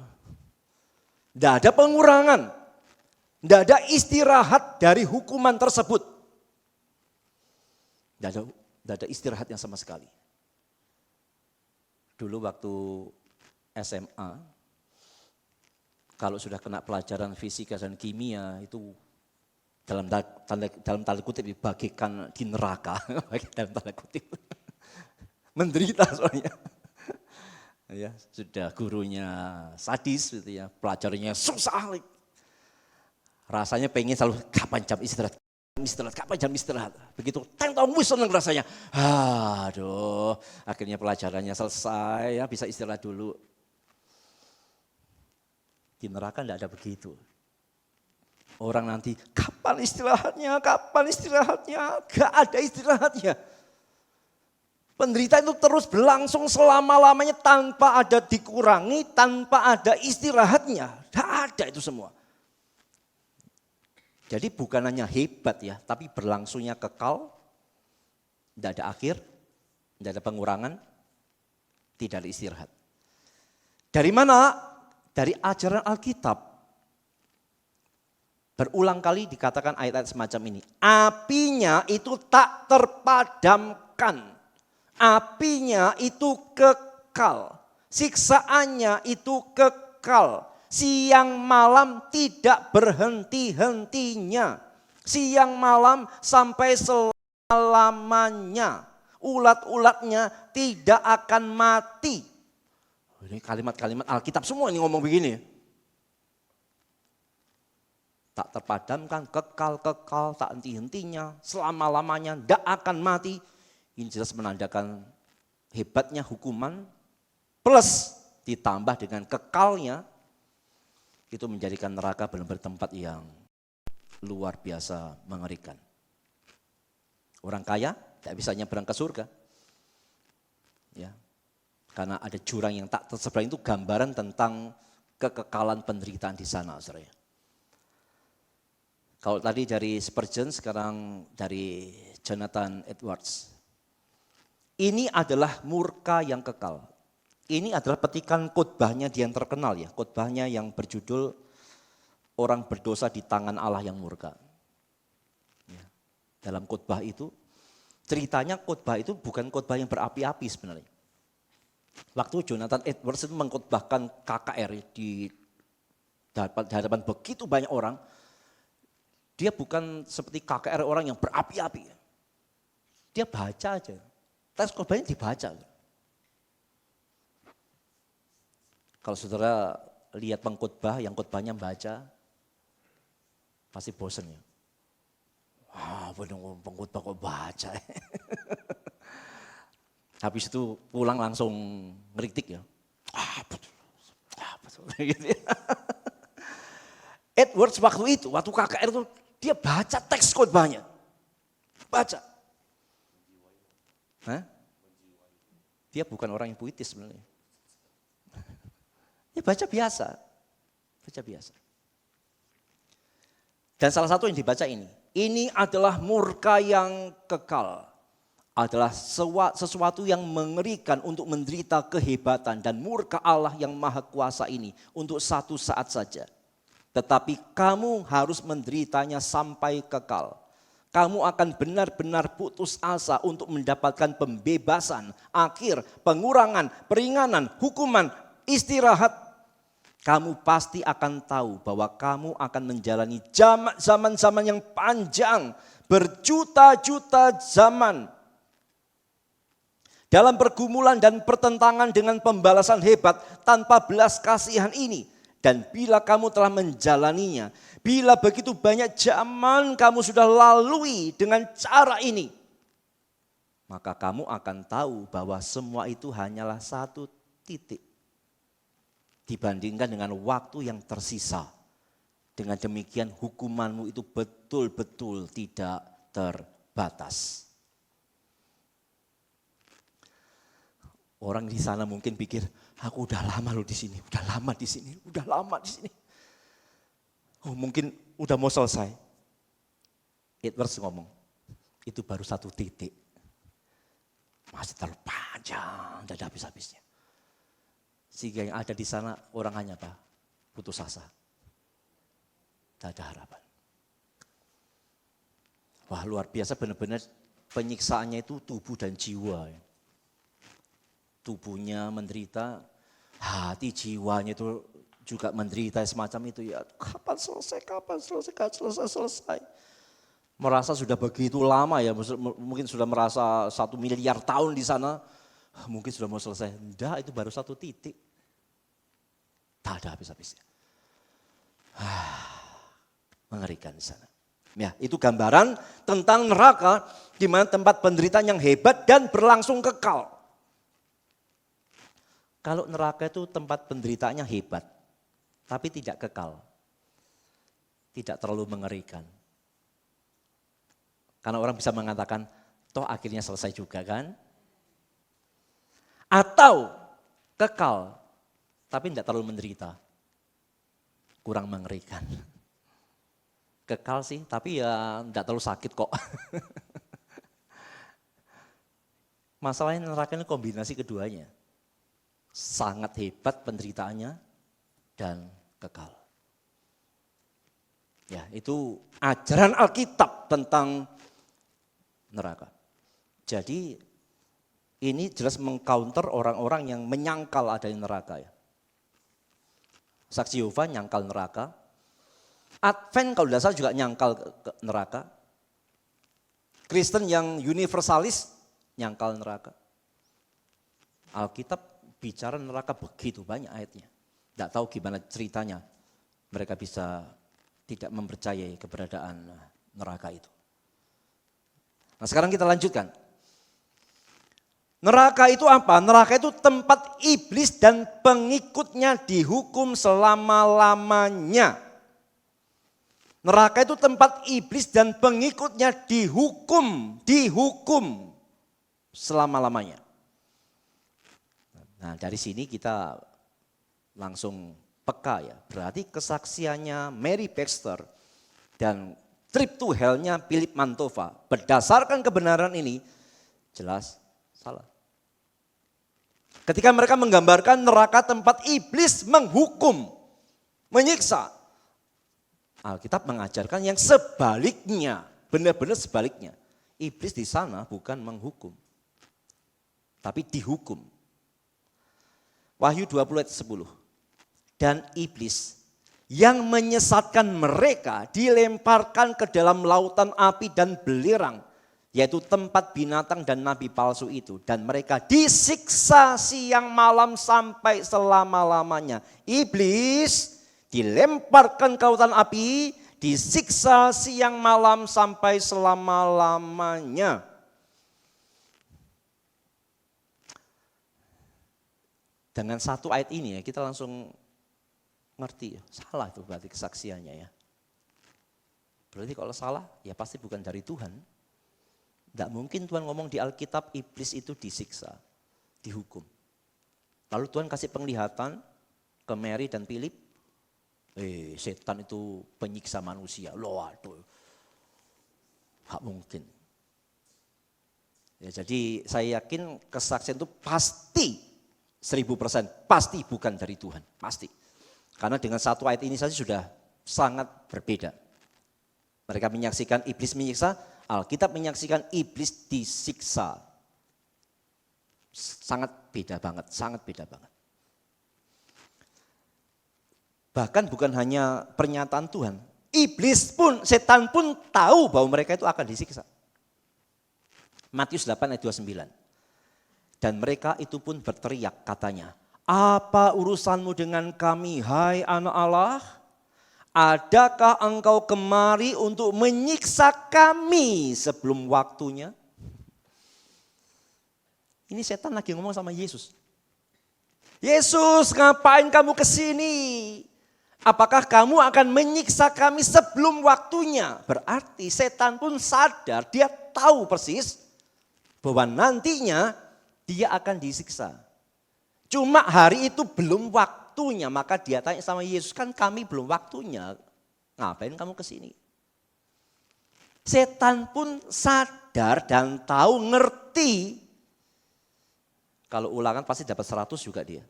Tidak ada pengurangan. Tidak ada istirahat dari hukuman tersebut. Tidak ada istirahatnya sama sekali. Dulu waktu SMA, kalau sudah kena pelajaran fisika dan kimia itu dalam tanda kutip dibagikan di neraka, dalam tanda kutip. Menderita soalnya. Ya, sudah gurunya sadis gitu ya, pelajarannya susah. Rasanya pengen selalu kapan jam istirahat, kapan jam istirahat. Begitu tentang senang rasanya. Aduh, akhirnya pelajarannya selesai ya, bisa istirahat dulu. Di neraka enggak ada begitu. Orang nanti kapan istirahatnya, gak ada istirahatnya. Penderitaan itu terus berlangsung selama-lamanya tanpa ada dikurangi, tanpa ada istirahatnya. Tidak ada itu semua. Jadi bukan hanya hebat ya, tapi berlangsungnya kekal, tidak ada akhir, tidak ada pengurangan, tidak ada istirahat. Dari mana? Dari ajaran Alkitab. Berulang kali dikatakan ayat-ayat semacam ini. Apinya itu tak terpadamkan. Apinya itu kekal, siksaannya itu kekal, siang malam tidak berhenti-hentinya, siang malam sampai selamanya, ulat-ulatnya tidak akan mati. Ini kalimat-kalimat Alkitab semua ini ngomong begini. Tak terpadamkan, kekal, tak henti-hentinya, selama-lamanya tidak akan mati. Ini jelas menandakan hebatnya hukuman plus ditambah dengan kekalnya itu menjadikan neraka benar-benar tempat yang luar biasa mengerikan. Orang kaya tidak bisa nyebrang ke surga. Ya. Karena ada jurang yang tak terseberang, itu gambaran tentang kekekalan penderitaan di sana, saudara. Kalau tadi dari Spurgeon, sekarang dari Jonathan Edwards. Ini adalah murka yang kekal. Ini adalah petikan khotbahnya dia yang terkenal ya. Khotbahnya yang berjudul Orang Berdosa di Tangan Allah yang Murka. Ya. Dalam khotbah itu, ceritanya khotbah itu bukan khotbah yang berapi-api sebenarnya. Waktu Jonathan Edwards itu mengkhotbahkan KKR di hadapan begitu banyak orang, dia bukan seperti KKR orang yang berapi-api. Dia baca aja. Teks khotbahnya dibaca. Kalau saudara lihat pengkhotbah yang khotbahnya baca, pasti bosan ya. Wah, pengkhotbah kok baca. Habis itu pulang langsung ngeritik ya. Betul. Gitu ya. Edwards waktu KKR itu dia baca teks khotbahnya. Baca. Hah? Dia bukan orang yang puitis sebenarnya. Dia baca biasa. Dan salah satu yang dibaca ini adalah murka yang kekal. Adalah sesuatu yang mengerikan untuk menderita kehebatan dan murka Allah yang maha kuasa ini untuk satu saat saja. Tetapi kamu harus menderitanya sampai kekal. Kamu akan benar-benar putus asa untuk mendapatkan pembebasan, akhir, pengurangan, peringanan, hukuman, istirahat. Kamu pasti akan tahu bahwa kamu akan menjalani zaman-zaman yang panjang, berjuta-juta zaman. Dalam pergumulan dan pertentangan dengan pembalasan hebat tanpa belas kasihan ini. Dan bila kamu telah menjalaninya, bila begitu banyak zaman kamu sudah lalui dengan cara ini, maka kamu akan tahu bahwa semua itu hanyalah satu titik. Dibandingkan dengan waktu yang tersisa. Dengan demikian hukumanmu itu betul-betul tidak terbatas. Orang di sana mungkin pikir, aku udah lama loh di sini, udah lama di sini. Oh mungkin udah mau selesai. Edwards ngomong, itu baru satu titik. Masih terlalu panjang, tidak ada habis-habisnya. Sehingga yang ada di sana orang hanya apa? Putus asa. Tidak ada harapan. Wah luar biasa benar-benar penyiksaannya itu tubuh dan jiwa. Tubuhnya menderita, hati jiwanya itu juga menderita semacam itu ya. Kapan selesai. Merasa sudah begitu lama ya, mungkin sudah merasa 1 miliar tahun di sana, mungkin sudah mau selesai. Enggak, itu baru satu titik. Tak ada habis-habisnya. Mengerikan di sana. Ya, itu gambaran tentang neraka di mana tempat penderitaan yang hebat dan berlangsung kekal. Kalau neraka itu tempat penderitaannya hebat, tapi tidak kekal. Tidak terlalu mengerikan. Karena orang bisa mengatakan, toh akhirnya selesai juga kan. Atau kekal, tapi tidak terlalu menderita. Kurang mengerikan. Kekal sih, tapi ya tidak terlalu sakit kok. Masalahnya neraka ini kombinasi keduanya. Sangat hebat penderitaannya dan kekal. Ya, itu ajaran Alkitab tentang neraka. Jadi ini jelas mengcounter orang-orang yang menyangkal adanya neraka ya. Saksi Yehova nyangkal neraka. Advent kalau tidak salah juga nyangkal ke neraka. Kristen yang universalis nyangkal neraka. Alkitab bicara neraka begitu banyak ayatnya. Tidak tahu gimana ceritanya mereka bisa tidak mempercayai keberadaan neraka itu. Nah sekarang kita lanjutkan. Neraka itu apa? Neraka itu tempat iblis dan pengikutnya dihukum selama-lamanya. Neraka itu tempat iblis dan pengikutnya dihukum selama-lamanya. Nah dari sini kita langsung peka ya. Berarti kesaksiannya Mary Baxter dan trip to hell-nya Philip Mantova berdasarkan kebenaran ini jelas salah. Ketika mereka menggambarkan neraka tempat iblis menghukum, menyiksa. Alkitab mengajarkan yang sebaliknya, benar-benar sebaliknya. Iblis di sana bukan menghukum, tapi dihukum. Wahyu 20 ayat 10. Dan iblis yang menyesatkan mereka dilemparkan ke dalam lautan api dan belerang, yaitu tempat binatang dan nabi palsu itu. Dan mereka disiksa siang malam sampai selama-lamanya. Iblis dilemparkan ke lautan api, disiksa siang malam sampai selama-lamanya. Dengan satu ayat ini ya kita langsung ngerti, salah itu berarti kesaksiannya ya. Berarti kalau salah ya pasti bukan dari Tuhan. Tidak mungkin Tuhan ngomong di Alkitab iblis itu disiksa, dihukum. Lalu Tuhan kasih penglihatan ke Mary dan Philip, Setan itu penyiksa manusia. Loh, aduh. Gak mungkin. Ya, jadi saya yakin kesaksian itu pasti 1000% pasti bukan dari Tuhan, pasti. Karena dengan satu ayat ini saja sudah sangat berbeda. Mereka menyaksikan iblis menyiksa, Alkitab menyaksikan iblis disiksa. Sangat beda banget, sangat beda banget. Bahkan bukan hanya pernyataan Tuhan, iblis pun, setan pun tahu bahwa mereka itu akan disiksa. Matius 8 ayat 29. Dan mereka itu pun berteriak katanya, apa urusanmu dengan kami hai anak Allah? Adakah engkau kemari untuk menyiksa kami sebelum waktunya? Ini setan lagi ngomong sama Yesus. Yesus, ngapain kamu kesini? Apakah kamu akan menyiksa kami sebelum waktunya? Berarti setan pun sadar, dia tahu persis bahwa nantinya dia akan disiksa. Cuma hari itu belum waktunya, maka dia tanya sama Yesus, kan kami belum waktunya, ngapain kamu kesini? Setan pun sadar dan tahu, ngerti. Kalau ulangan pasti dapat 100 juga dia.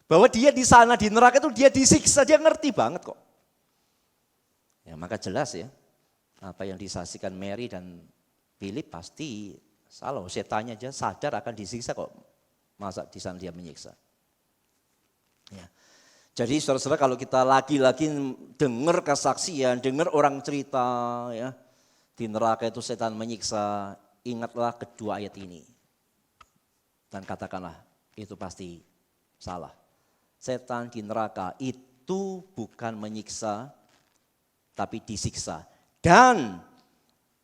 Bahwa dia di sana di neraka itu dia disiksa, dia ngerti banget kok. Ya maka jelas ya, apa yang disaksikan Mary dan Philip pasti salah. Setannya aja sadar akan disiksa kok, masa di sana dia menyiksa. Ya. Jadi saudara-saudara kalau kita lagi-lagi dengar kesaksian, dengar orang cerita ya, di neraka itu setan menyiksa, ingatlah kedua ayat ini. Dan katakanlah itu pasti salah. Setan di neraka itu bukan menyiksa, tapi disiksa. Dan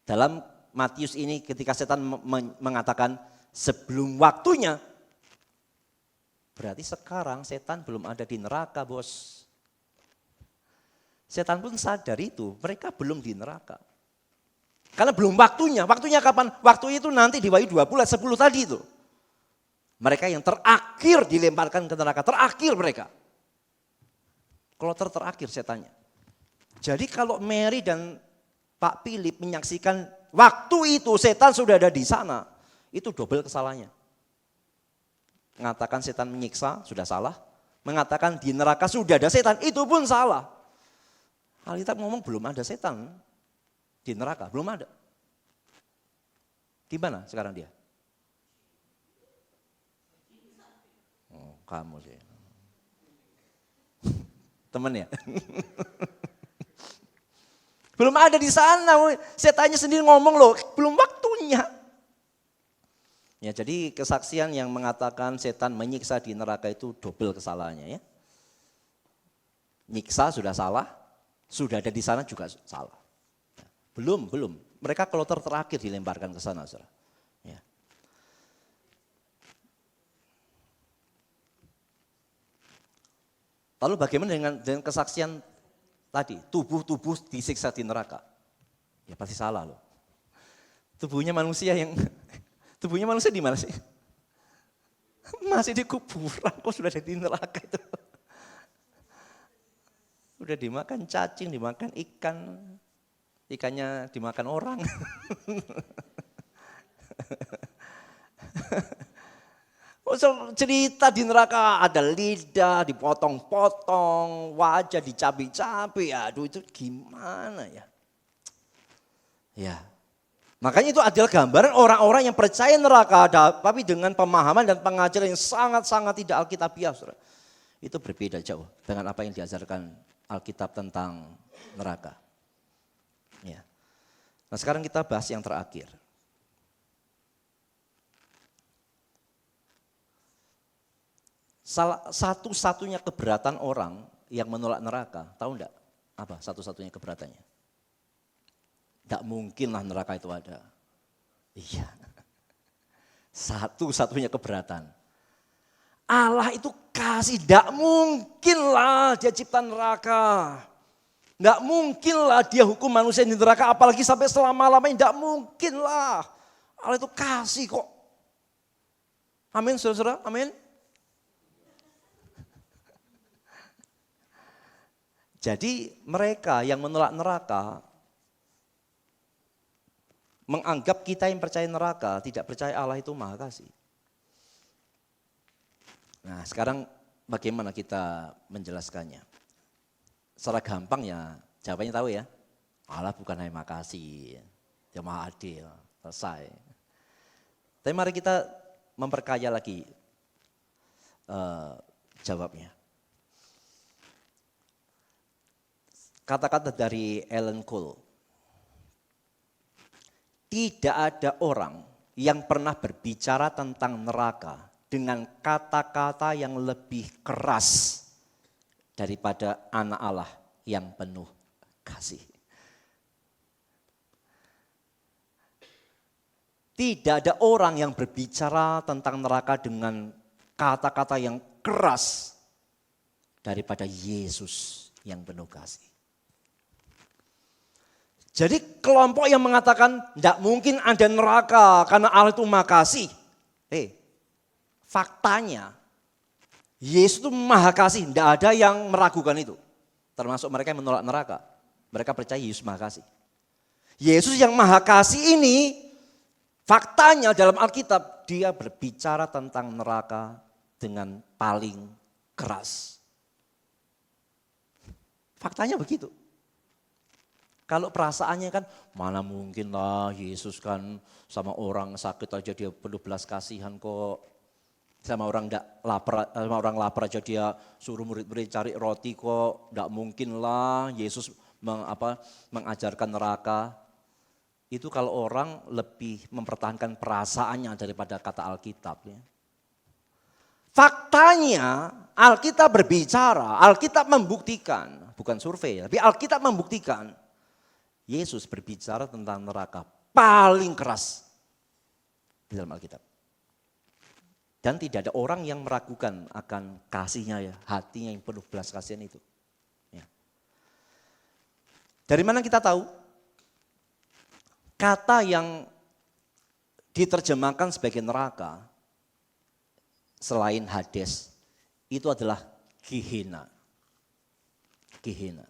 dalam Matius ini ketika setan mengatakan sebelum waktunya, berarti sekarang setan belum ada di neraka, bos. Setan pun sadar itu, mereka belum di neraka. Karena belum waktunya, waktunya kapan? Waktu itu nanti di Wahyu 20 ayat 10 tadi itu. Mereka yang terakhir dilemparkan ke neraka, terakhir mereka. Kloter terakhir setannya. Jadi kalau Mary dan Pak Philip menyaksikan waktu itu setan sudah ada di sana, itu double kesalahannya. Mengatakan setan menyiksa sudah salah, mengatakan di neraka sudah ada setan itu pun salah. Alkitab ngomong belum ada setan di neraka, belum ada. Di mana sekarang dia? Oh, kamu sih. Temen ya? Belum ada di sana, setannya sendiri ngomong loh, belum waktunya. Ya, jadi kesaksian yang mengatakan setan menyiksa di neraka itu double kesalahannya ya. Nyiksa sudah salah, sudah ada di sana juga salah. Belum. Mereka kloter terakhir dilemparkan ke sana, saudara. Ya. Lalu bagaimana dengan kesaksian tadi, tubuh-tubuh disiksa di neraka? Ya pasti salah loh. Tubuhnya manusia di mana sih? Masih di kuburan, kok sudah ada di neraka itu. Udah dimakan cacing, dimakan ikan, ikannya dimakan orang. Cerita di neraka ada lidah dipotong-potong, wajah dicabi-cabi, aduh itu gimana ya? Ya, makanya itu adalah gambaran orang-orang yang percaya neraka ada, tapi dengan pemahaman dan pengajaran yang sangat-sangat tidak alkitabiah. Itu berbeda jauh dengan apa yang diajarkan Alkitab tentang neraka. Ya. Nah sekarang kita bahas yang terakhir. Satu-satunya keberatan orang yang menolak neraka, tahu enggak apa satu-satunya keberatannya? Enggak mungkin lah neraka itu ada. Iya, satu-satunya keberatan. Allah itu kasih, enggak mungkin lah dia cipta neraka. Enggak mungkin lah dia hukum manusia di neraka, apalagi sampai selama-lamanya, enggak mungkin lah. Allah itu kasih kok. Amin saudara-saudara, amin. Jadi mereka yang menolak neraka menganggap kita yang percaya neraka tidak percaya Allah itu maha kasih. Nah sekarang bagaimana kita menjelaskannya? Secara gampang ya jawabannya tahu ya. Allah bukan hanya maha kasih, dia maha adil, selesai. Tapi mari kita memperkaya lagi jawabnya. Kata-kata dari Ellen Cole. Tidak ada orang yang pernah berbicara tentang neraka dengan kata-kata yang lebih keras daripada anak Allah yang penuh kasih. Tidak ada orang yang berbicara tentang neraka dengan kata-kata yang keras daripada Yesus yang penuh kasih. Jadi kelompok yang mengatakan tidak mungkin ada neraka karena Allah itu maha kasih. Faktanya Yesus itu maha kasih, tidak ada yang meragukan itu. Termasuk mereka yang menolak neraka. Mereka percaya Yesus maha kasih. Yesus yang maha kasih ini faktanya dalam Alkitab dia berbicara tentang neraka dengan paling keras. Faktanya begitu. Kalau perasaannya kan mana mungkin lah Yesus kan sama orang sakit aja dia penuh belas kasihan kok. Sama orang lapar aja dia suruh murid-murid cari roti kok. Tidak mungkin lah Yesus mengajarkan neraka. Itu kalau orang lebih mempertahankan perasaannya daripada kata Alkitab. Ya. Faktanya Alkitab berbicara, Alkitab membuktikan, bukan survei, tapi Alkitab membuktikan. Yesus berbicara tentang neraka paling keras di dalam Alkitab. Dan tidak ada orang yang meragukan akan kasihnya ya, hatinya yang penuh belas kasihan itu. Ya. Dari mana kita tahu? Kata yang diterjemahkan sebagai neraka selain Hades itu adalah Gehenna. Gehenna.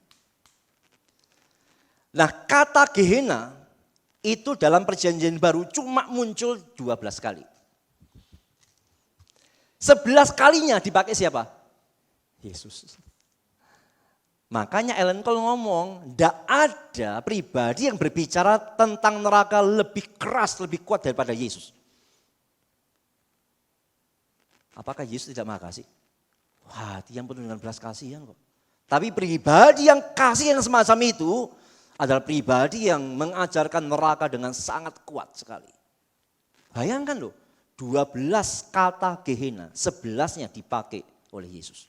Nah kata Gehenna itu dalam perjanjian baru cuma muncul 12 kali. 11 kalinya dipakai siapa? Yesus. Makanya Ellen Cole ngomong, tidak ada pribadi yang berbicara tentang neraka lebih keras, lebih kuat daripada Yesus. Apakah Yesus tidak maha kasih? Wah, dia yang penuh dengan belas kasihan kok. Tapi pribadi yang kasih yang semacam itu adalah pribadi yang mengajarkan neraka dengan sangat kuat sekali. Bayangkan loh, 12 kata Gehenna, 11-nya dipakai oleh Yesus.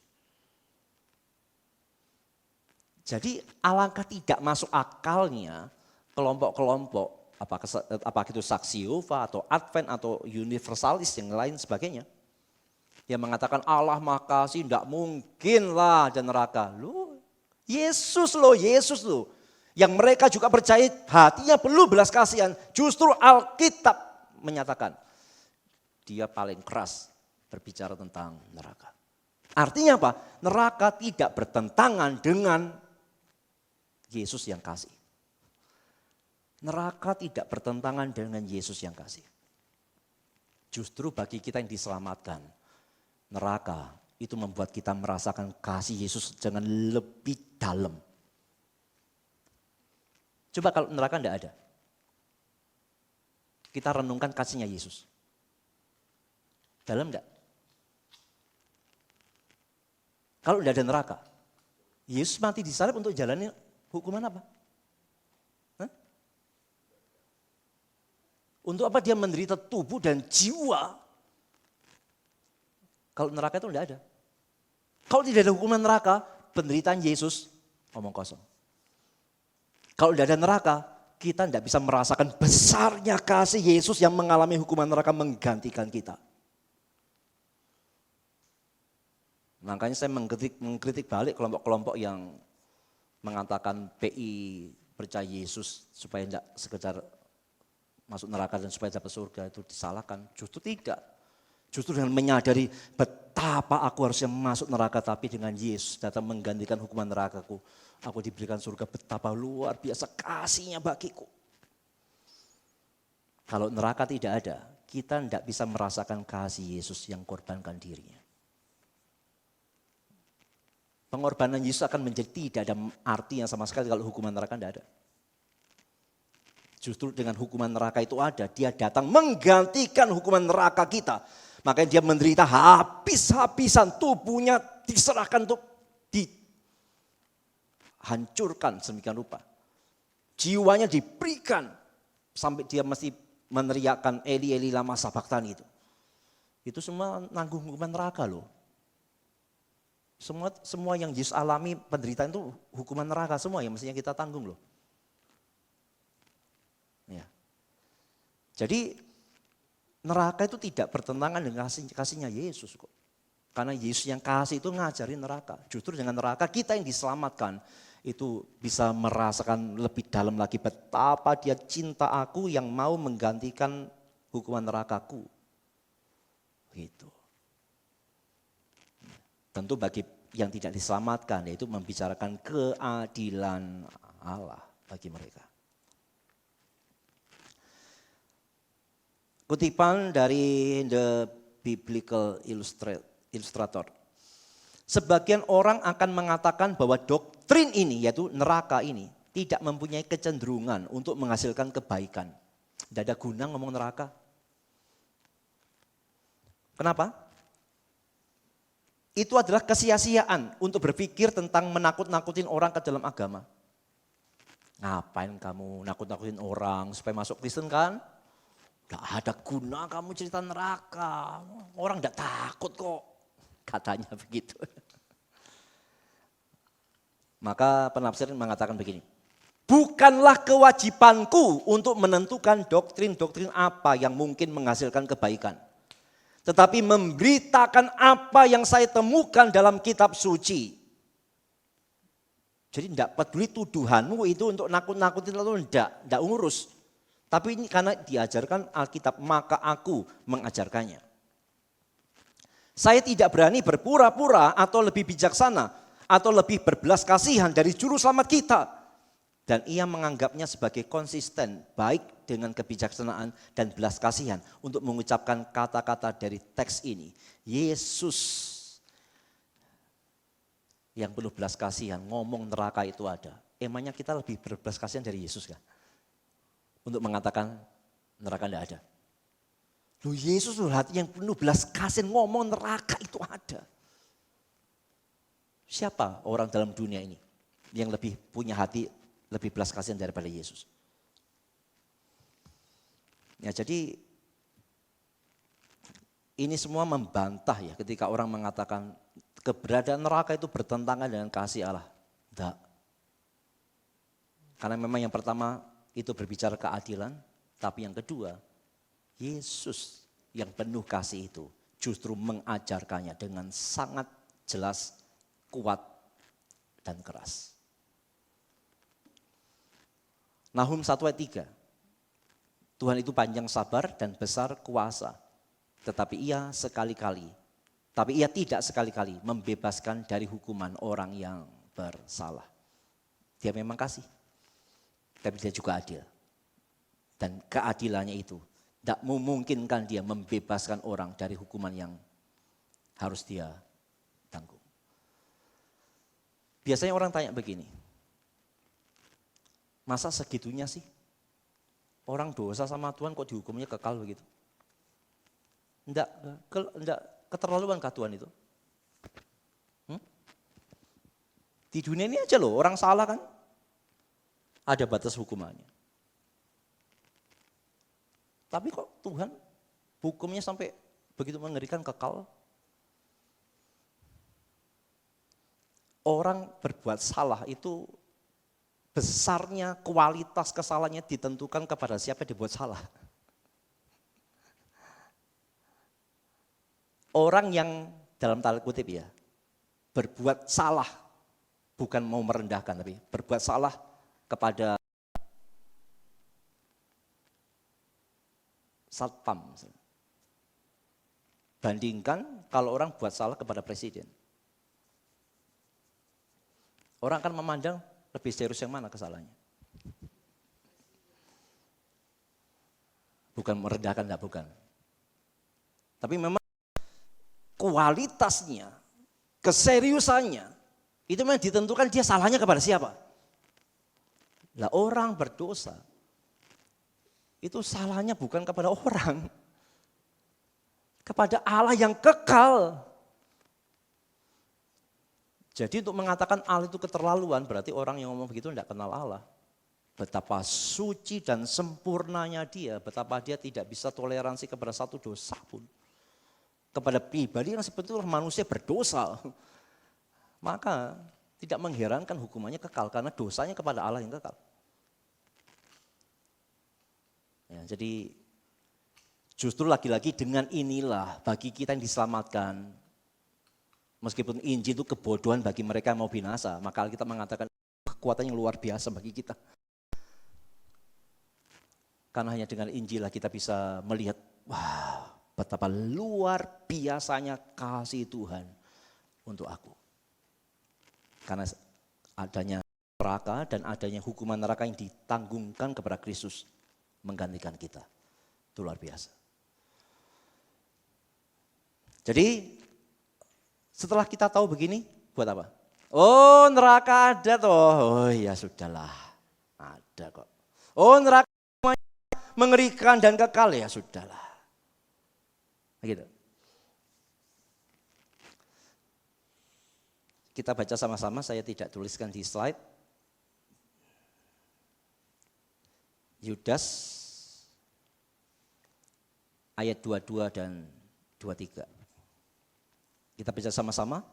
Jadi alangkah tidak masuk akalnya kelompok-kelompok, apakah itu saksi Yehova atau Advent atau universalis yang lain sebagainya. Yang mengatakan Allah maha kasih, tidak mungkin lah ada neraka. Loh, Yesus loh. Yang mereka juga percaya hatinya penuh belas kasihan. Justru Alkitab menyatakan dia paling keras berbicara tentang neraka. Artinya apa? Neraka tidak bertentangan dengan Yesus yang kasih. Neraka tidak bertentangan dengan Yesus yang kasih. Justru bagi kita yang diselamatkan, neraka itu membuat kita merasakan kasih Yesus dengan lebih dalam. Coba kalau neraka tidak ada. Kita renungkan kasihnya Yesus. Dalam enggak? Kalau tidak ada neraka, Yesus mati di salib untuk jalani hukuman apa? Hah? Untuk apa dia menderita tubuh dan jiwa? Kalau neraka itu tidak ada. Kalau tidak ada hukuman neraka, penderitaan Yesus omong kosong. Kalau tidak ada neraka, kita tidak bisa merasakan besarnya kasih Yesus yang mengalami hukuman neraka menggantikan kita. Makanya saya mengkritik balik kelompok-kelompok yang mengatakan PI percaya Yesus supaya tidak sekedar masuk neraka dan supaya dapat surga itu disalahkan. Justru tidak. Justru dengan menyadari betapa aku harusnya masuk neraka, tapi dengan Yesus datang menggantikan hukuman nerakaku. Aku diberikan surga, betapa luar biasa kasihnya bagiku. Kalau neraka tidak ada, kita tidak bisa merasakan kasih Yesus yang korbankan dirinya. Pengorbanan Yesus akan menjadi tidak ada artinya sama sekali kalau hukuman neraka tidak ada. Justru dengan hukuman neraka itu ada, dia datang menggantikan hukuman neraka kita. Makanya dia menderita habis-habisan, tubuhnya diserahkan untuk dihancurkan sedemikian rupa. Jiwanya diberikan sampai dia mesti meneriakkan Eli Eli lama sabachthani itu. Itu semua nanggung hukuman neraka loh. Semua yang Yesus alami penderitaan itu hukuman neraka semua yang mestinya kita tanggung loh. Ya. Jadi neraka itu tidak bertentangan dengan kasihnya Yesus kok. Karena Yesus yang kasih itu ngajarin neraka. Justru dengan neraka kita yang diselamatkan itu bisa merasakan lebih dalam lagi betapa dia cinta aku yang mau menggantikan hukuman nerakaku. Gitu. Tentu bagi yang tidak diselamatkan yaitu membicarakan keadilan Allah bagi mereka. Kutipan dari The Biblical Illustrator. Sebagian orang akan mengatakan bahwa doktrin ini, yaitu neraka ini, tidak mempunyai kecenderungan untuk menghasilkan kebaikan. Tidak ada guna ngomong neraka. Kenapa? Itu adalah kesia-siaan untuk berpikir tentang menakut-nakutin orang ke dalam agama. Ngapain kamu nakut-nakutin orang supaya masuk Kristen kan? Gak ada guna kamu cerita neraka, orang gak takut kok, katanya begitu. Maka penafsir mengatakan begini, bukanlah kewajibanku untuk menentukan doktrin-doktrin apa yang mungkin menghasilkan kebaikan. Tetapi memberitakan apa yang saya temukan dalam kitab suci. Jadi tidak peduli tuduhanmu itu untuk nakut-nakutin lalu tidak urus. Tapi ini karena diajarkan Alkitab, maka aku mengajarkannya. Saya tidak berani berpura-pura atau lebih bijaksana atau lebih berbelas kasihan dari juru selamat kita. Dan ia menganggapnya sebagai konsisten, baik dengan kebijaksanaan dan belas kasihan untuk mengucapkan kata-kata dari teks ini. Yesus yang penuh belas kasihan, ngomong neraka itu ada. Emangnya kita lebih berbelas kasihan dari Yesus kan? Untuk mengatakan neraka tidak ada. Loh Yesus loh hati yang penuh belas kasihan ngomong neraka itu ada. Siapa orang dalam dunia ini yang lebih punya hati lebih belas kasihan daripada Yesus? Ya jadi ini semua membantah ya ketika orang mengatakan keberadaan neraka itu bertentangan dengan kasih Allah. Tidak. Karena memang yang pertama itu berbicara keadilan, tapi yang kedua, Yesus yang penuh kasih itu justru mengajarkannya dengan sangat jelas, kuat, dan keras. Nahum 1 ayat 3, Tuhan itu panjang sabar dan besar kuasa, tetapi ia tidak sekali-kali membebaskan dari hukuman orang yang bersalah. Dia memang kasih. Tapi dia juga adil. Dan keadilannya itu tidak memungkinkan dia membebaskan orang dari hukuman yang harus dia tanggung. Biasanya orang tanya begini, masa segitunya sih? Orang dosa sama Tuhan kok dihukumnya kekal begitu? Enggak keterlaluan kah Tuhan itu? Di dunia ini aja loh, orang salah kan? Ada batas hukumannya. Tapi kok Tuhan hukumnya sampai begitu mengerikan kekal? Orang berbuat salah itu besarnya kualitas kesalahannya ditentukan kepada siapa yang dibuat salah. Orang yang dalam tanda kutip ya, berbuat salah, bukan mau merendahkan tapi berbuat salah kepada satpam. Bandingkan kalau orang buat salah kepada presiden. Orang akan memandang lebih serius yang mana kesalahannya. Bukan merendahkan, enggak, bukan. Tapi memang kualitasnya, keseriusannya, itu memang ditentukan dia salahnya kepada siapa. Lah orang berdosa, itu salahnya bukan kepada orang, kepada Allah yang kekal. Jadi untuk mengatakan Allah itu keterlaluan, berarti orang yang ngomong begitu tidak kenal Allah. Betapa suci dan sempurnanya dia, betapa dia tidak bisa toleransi kepada satu dosa pun. Kepada pribadi yang sebetulnya manusia berdosa, maka tidak mengherankan hukumannya kekal, karena dosanya kepada Allah yang kekal. Ya, jadi justru lagi-lagi dengan inilah bagi kita yang diselamatkan, meskipun Injil itu kebodohan bagi mereka yang mau binasa, maka kita mengatakan kekuatan yang luar biasa bagi kita. Karena hanya dengan Injil lah kita bisa melihat, wow, betapa luar biasanya kasih Tuhan untuk aku. Karena adanya neraka dan adanya hukuman neraka yang ditanggungkan kepada Kristus menggantikan kita. Itu luar biasa. Jadi setelah kita tahu begini, buat apa? Oh, neraka ada toh. Oh ya sudahlah, ada kok. Oh, neraka mengerikan dan kekal, ya sudahlah. Begitu. Kita baca sama-sama, saya tidak tuliskan di slide. Yudas ayat 22 dan 23. Kita baca sama-sama.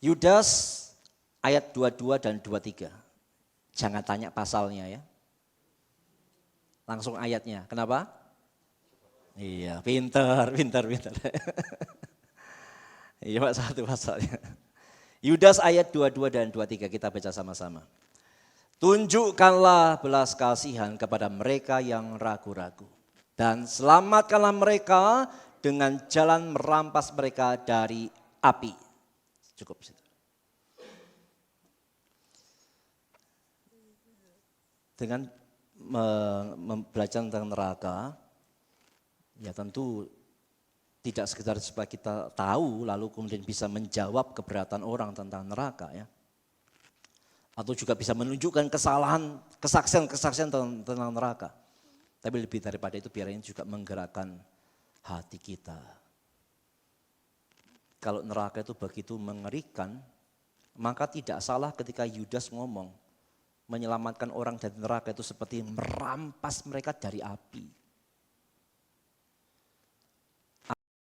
Yudas ayat 22 dan 23. Jangan tanya pasalnya ya. Langsung ayatnya. Kenapa? Iya, pintar. Iya Pak, satu pasalnya. Yudas ayat 22 dan 23 kita baca sama-sama. Tunjukkanlah belas kasihan kepada mereka yang ragu-ragu. Dan selamatkanlah mereka dengan jalan merampas mereka dari api. Cukup situ. Dengan belajar tentang neraka, ya tentu tidak sekedar supaya kita tahu lalu kemudian bisa menjawab keberatan orang tentang neraka ya. Atau juga bisa menunjukkan kesalahan, kesaksian tentang neraka. Tapi lebih daripada itu biar ini juga menggerakkan hati kita. Kalau neraka itu begitu mengerikan, maka tidak salah ketika Yudas ngomong, menyelamatkan orang dari neraka itu seperti merampas mereka dari api.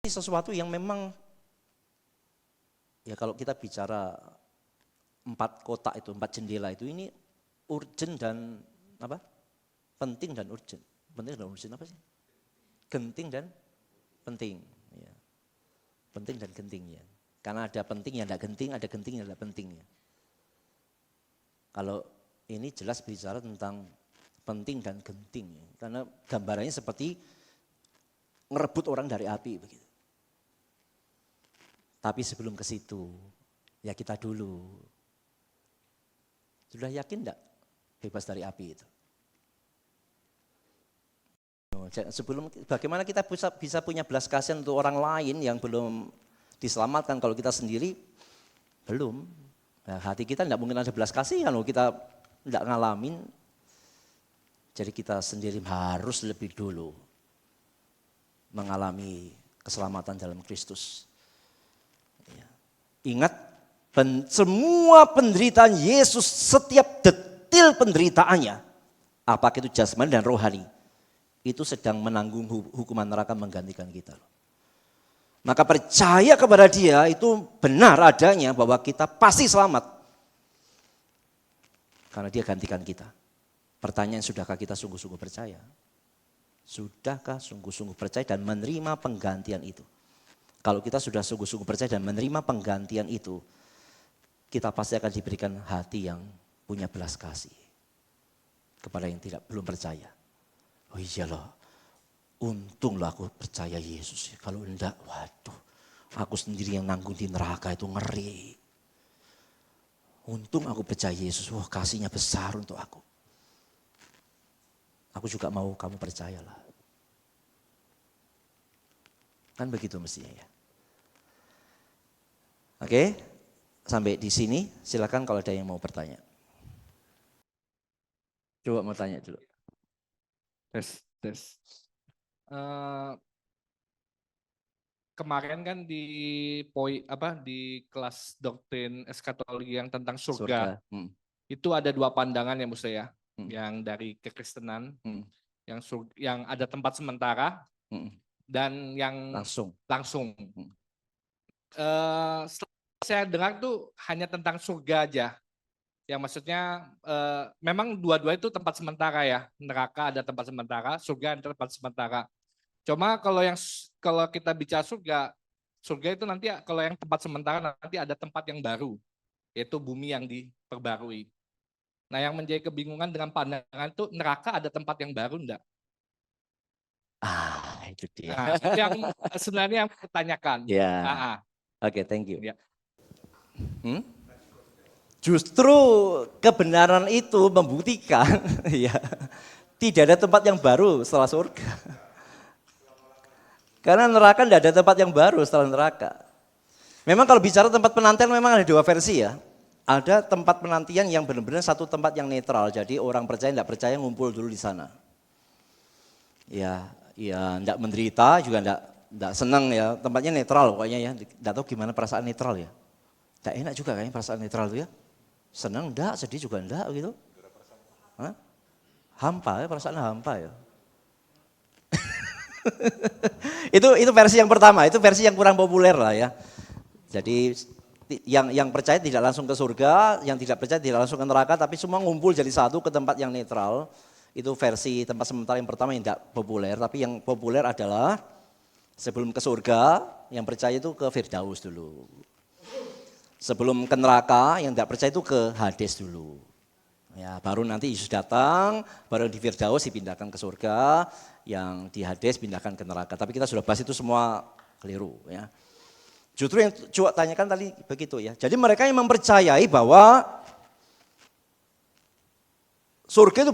Ini sesuatu yang memang, ya kalau kita bicara 4 kotak itu, 4 jendela itu, ini urgent dan apa? Penting dan urgent. Penting dan urgent apa sih? Genting dan penting. Ya. Penting dan genting ya. Karena ada penting yang tidak genting, ada genting yang tidak penting ya. Kalau ini jelas bicara tentang penting dan genting ya. Karena gambarannya seperti ngerebut orang dari api begitu. Tapi sebelum ke situ, ya kita dulu. Sudah yakin enggak bebas dari api itu? Sebelum bagaimana kita bisa punya belas kasihan untuk orang lain yang belum diselamatkan, kalau kita sendiri belum. Nah, hati kita enggak mungkin ada belas kasihan loh, kita enggak ngalamin. Jadi kita sendiri harus lebih dulu mengalami keselamatan dalam Kristus. Ya. Ingat, semua penderitaan Yesus, setiap detil penderitaannya, apakah itu jasmani dan rohani, itu sedang menanggung hukuman neraka menggantikan kita. Maka percaya kepada Dia itu benar adanya bahwa kita pasti selamat. Karena Dia gantikan kita. Pertanyaan, sudahkah kita sungguh-sungguh percaya? Sudahkah sungguh-sungguh percaya dan menerima penggantian itu? Kalau kita sudah sungguh-sungguh percaya dan menerima penggantian itu, kita pasti akan diberikan hati yang punya belas kasih kepada yang belum percaya. Oh iya loh, Untunglah aku percaya Yesus. Kalau enggak, waduh, aku sendiri yang nanggung di neraka itu ngeri. Untung aku percaya Yesus, wah kasihnya besar untuk aku. Aku juga mau kamu percayalah. Kan begitu mestinya ya. Oke, sampai di sini silakan kalau ada yang mau bertanya. Coba mau tanya dulu. Tes. Kemarin kan di di kelas doktrin eskatologi yang tentang surga. Itu ada dua pandangan ya Musa ya. Yang dari kekristenan yang ada tempat sementara dan yang langsung. Saya dengar tuh hanya tentang surga aja. Yang maksudnya memang dua-dua itu tempat sementara ya. Neraka ada tempat sementara, surga ada tempat sementara. Cuma kalau kita bicara surga itu nanti kalau yang tempat sementara nanti ada tempat yang baru, yaitu bumi yang diperbarui. Nah, yang menjadi kebingungan dengan pandangan itu neraka ada tempat yang baru enggak? Itu dia. Nah, itu yang sebenarnya yang pertanyakan. Ya. Oke, thank you. Ya. Justru kebenaran itu membuktikan ya tidak ada tempat yang baru setelah surga. Karena neraka tidak ada tempat yang baru setelah neraka. Memang kalau bicara tempat penantian memang ada dua versi ya. Ada tempat penantian yang benar-benar satu tempat yang netral. Jadi orang percaya tidak percaya ngumpul dulu di sana. Ya tidak menderita juga tidak senang ya. Tempatnya netral pokoknya ya. Tidak tahu gimana perasaan netral ya. Tidak enak juga kayaknya perasaan netral itu ya. Senang enggak, sedih juga enggak gitu. Hah? Hampa ya, perasaan hampa ya. itu versi yang pertama, itu versi yang kurang populer lah ya. Jadi yang percaya tidak langsung ke surga, yang tidak percaya tidak langsung ke neraka, tapi semua ngumpul jadi satu ke tempat yang netral. Itu versi tempat sementara yang pertama yang tidak populer, tapi yang populer adalah sebelum ke surga, yang percaya itu ke Firdaus dulu. Sebelum ke neraka, yang tidak percaya itu ke Hades dulu. Ya, baru nanti Yesus datang, baru di Firdaus dipindahkan ke surga, yang di Hades pindahkan ke neraka. Tapi kita sudah bahas itu semua keliru ya. Justru yang coba tanyakan tadi begitu ya. Jadi mereka yang mempercayai bahwa surga itu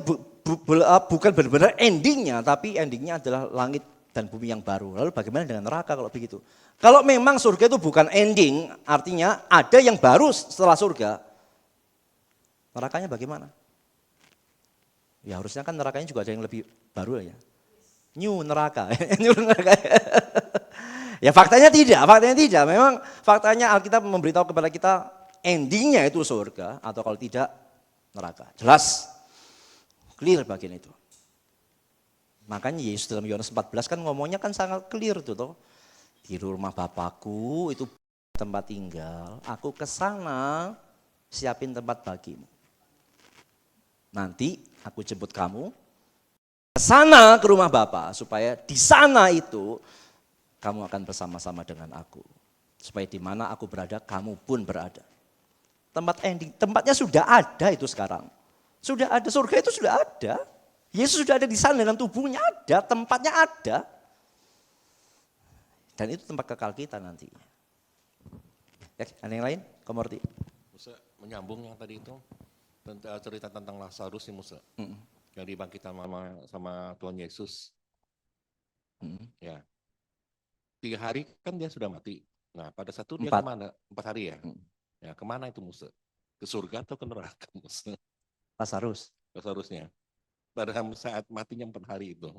bukan benar-benar endingnya, tapi endingnya adalah langit dan bumi yang baru. Lalu bagaimana dengan neraka kalau begitu? Kalau memang surga itu bukan ending, artinya ada yang baru setelah surga, nerakanya bagaimana? Ya harusnya kan nerakanya juga ada yang lebih baru ya. New neraka. Ya faktanya tidak. Memang faktanya Alkitab memberitahu kepada kita endingnya itu surga atau kalau tidak neraka. Jelas, clear bagian itu. Makanya Yesus dalam Yohanes 14 kan ngomongnya kan sangat clear tuh toh. Di rumah Bapakku itu tempat tinggal, aku ke sana siapin tempat bagimu. Nanti aku jemput kamu ke sana ke rumah Bapa supaya di sana itu kamu akan bersama-sama dengan aku. Supaya di mana aku berada, kamu pun berada. Tempat ending, tempatnya sudah ada itu sekarang. Sudah ada, surga itu sudah ada. Yesus sudah ada di sana dalam tubuhnya ada, tempatnya ada. Dan itu tempat kekal kita nanti. Ya, ada yang lain? Komorti. Musa menyambung yang tadi itu cerita tentang Lazarus nih Musa. Yang dibangkitkan sama Tuhan Yesus. Ya. 3 hari kan dia sudah mati. Nah pada saat itu dia kemana? 4 hari ya? Ya kemana itu Musa? Ke surga atau ke neraka Musa? Lazarusnya. Pada saat matinya 4 hari itu.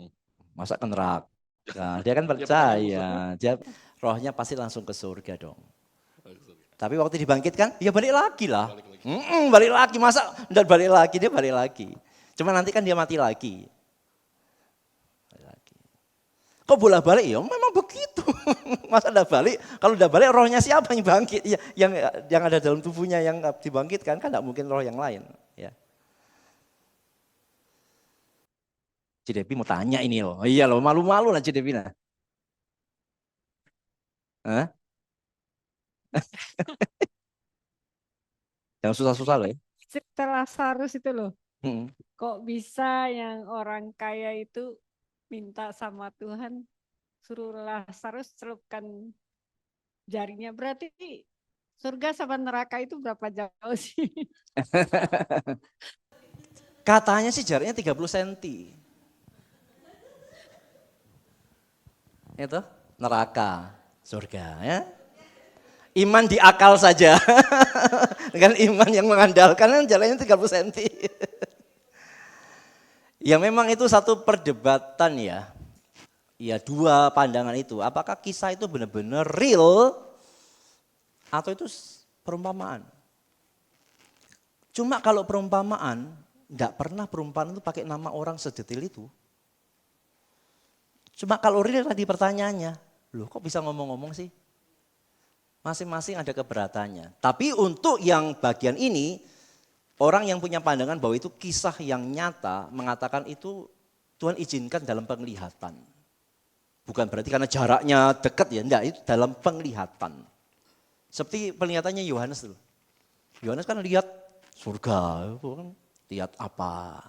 Masa ke neraka? Nah, dia kan percaya, dia rohnya pasti langsung ke surga dong. Tapi waktu dibangkitkan, ya balik lagi lah. Balik lagi, masa enggak balik lagi, dia balik lagi. Cuma nanti kan dia mati lagi. Kok bolak-balik? Ya memang begitu. Masa udah balik? Kalau udah balik rohnya siapa yang bangkit? Ya, yang ada dalam tubuhnya yang dibangkitkan kan enggak mungkin roh yang lain. Ya. Cidepi mau tanya ini loh. Iya loh, malu-malu lah Cidepi. Hah? Yang susah-susah loh ya. Cerita Lazarus itu loh. Kok bisa yang orang kaya itu minta sama Tuhan, suruh Lazarus celupkan jarinya. Berarti surga sama neraka itu berapa jauh sih? Katanya sih jaraknya 30 cm. Itu neraka, surga ya. Iman di akal saja. Dengan iman yang mengandalkan kan jaraknya 30 cm. Ya memang itu satu perdebatan ya. Ya dua pandangan itu. Apakah kisah itu benar-benar real atau itu perumpamaan? Cuma kalau perumpamaan, enggak pernah perumpamaan itu pakai nama orang sedetail itu. Cuma kalau real tadi pertanyaannya, loh kok bisa ngomong-ngomong sih? Masing-masing ada keberatannya. Tapi untuk yang bagian ini, orang yang punya pandangan bahwa itu kisah yang nyata, mengatakan itu Tuhan izinkan dalam penglihatan. Bukan berarti karena jaraknya dekat ya, enggak, itu dalam penglihatan. Seperti penglihatannya Yohanes tuh. Yohanes kan lihat surga, lihat apa.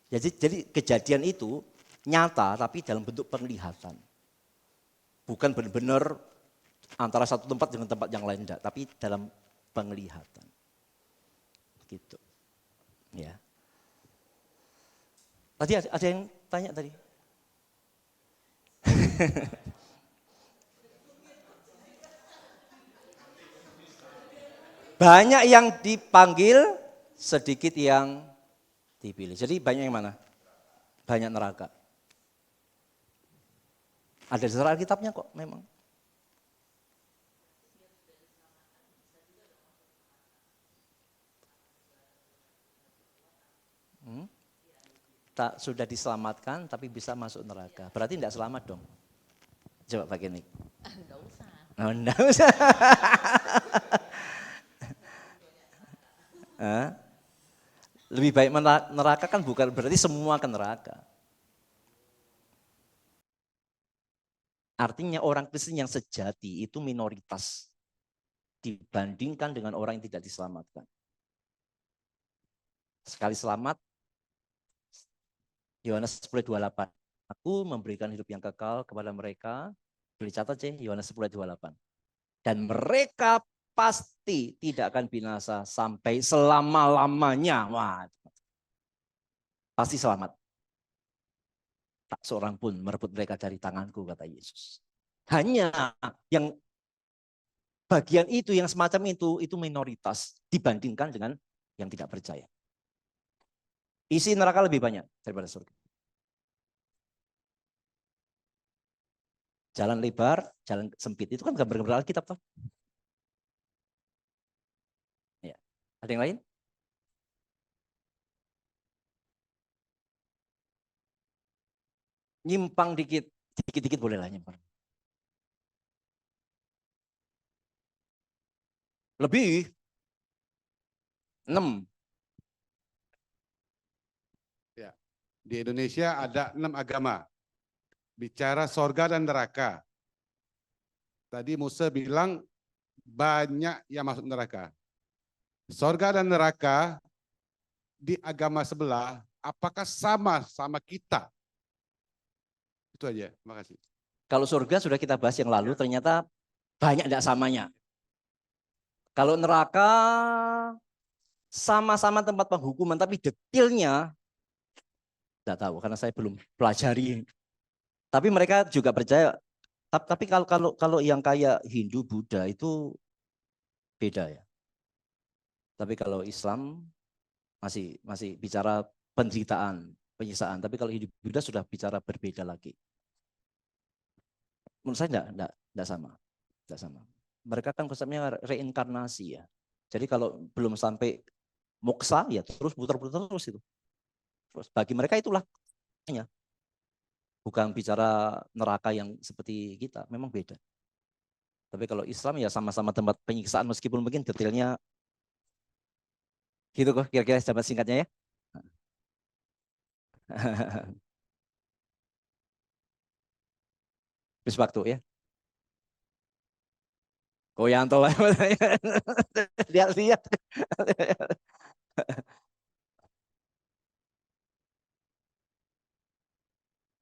Jadi kejadian itu nyata tapi dalam bentuk penglihatan. Bukan benar-benar antara satu tempat dengan tempat yang lain, enggak, tapi dalam penglihatan. Gitu. Ya. Tadi ada yang tanya tadi. Banyak yang dipanggil, sedikit yang dipilih. Jadi banyak yang mana? Banyak neraka. Ada di dalam Alkitabnya kok memang. Tak sudah diselamatkan tapi bisa masuk neraka. Berarti tidak selamat dong. Coba pakai nik. Enggak usah. Oh, enggak usah. Lebih baik neraka kan bukan berarti semua ke neraka. Artinya orang Kristen yang sejati itu minoritas dibandingkan dengan orang yang tidak diselamatkan. Sekali selamat, Yohanes 10:28. Aku memberikan hidup yang kekal kepada mereka. Boleh catat sih, Yohanes 10:28. Dan mereka pasti tidak akan binasa sampai selama-lamanya. Wah, pasti selamat. Tak seorang pun merebut mereka dari tanganku, kata Yesus. Hanya yang bagian itu, yang semacam itu minoritas dibandingkan dengan yang tidak percaya. Isi neraka lebih banyak daripada surga. Jalan lebar, jalan sempit. Itu kan gambar-gambar Alkitab toh. Ya. Ada yang lain? Nyimpang dikit, dikit-dikit boleh lah nyimpang. Lebih 6. Ya. Di Indonesia ada 6 agama. Bicara sorga dan neraka. Tadi Musa bilang banyak yang masuk neraka. Sorga dan neraka di agama sebelah, apakah sama kita? Itu aja, terima kasih. Kalau surga sudah kita bahas yang lalu, ternyata banyak tidak samanya. Kalau neraka sama-sama tempat penghukuman, tapi detailnya tidak tahu karena saya belum pelajari. Tapi mereka juga percaya. Tapi kalau yang kayak Hindu, Buddha itu beda ya. Tapi kalau Islam masih bicara penderitaan, penyiksaan. Tapi kalau Hindu, Buddha sudah bicara berbeda lagi. Menurut saya enggak sama. Enggak sama. Mereka kan konsepnya reinkarnasi ya. Jadi kalau belum sampai moksa ya terus putar-putar terus itu. Terus bagi mereka itulah hanya. Bukan bicara neraka yang seperti kita, memang beda. Tapi kalau Islam ya sama-sama tempat penyiksaan meskipun mungkin detailnya gitu kok kira-kira jawaban singkatnya ya. Habis waktu ya. Koyanto lihat-lihat.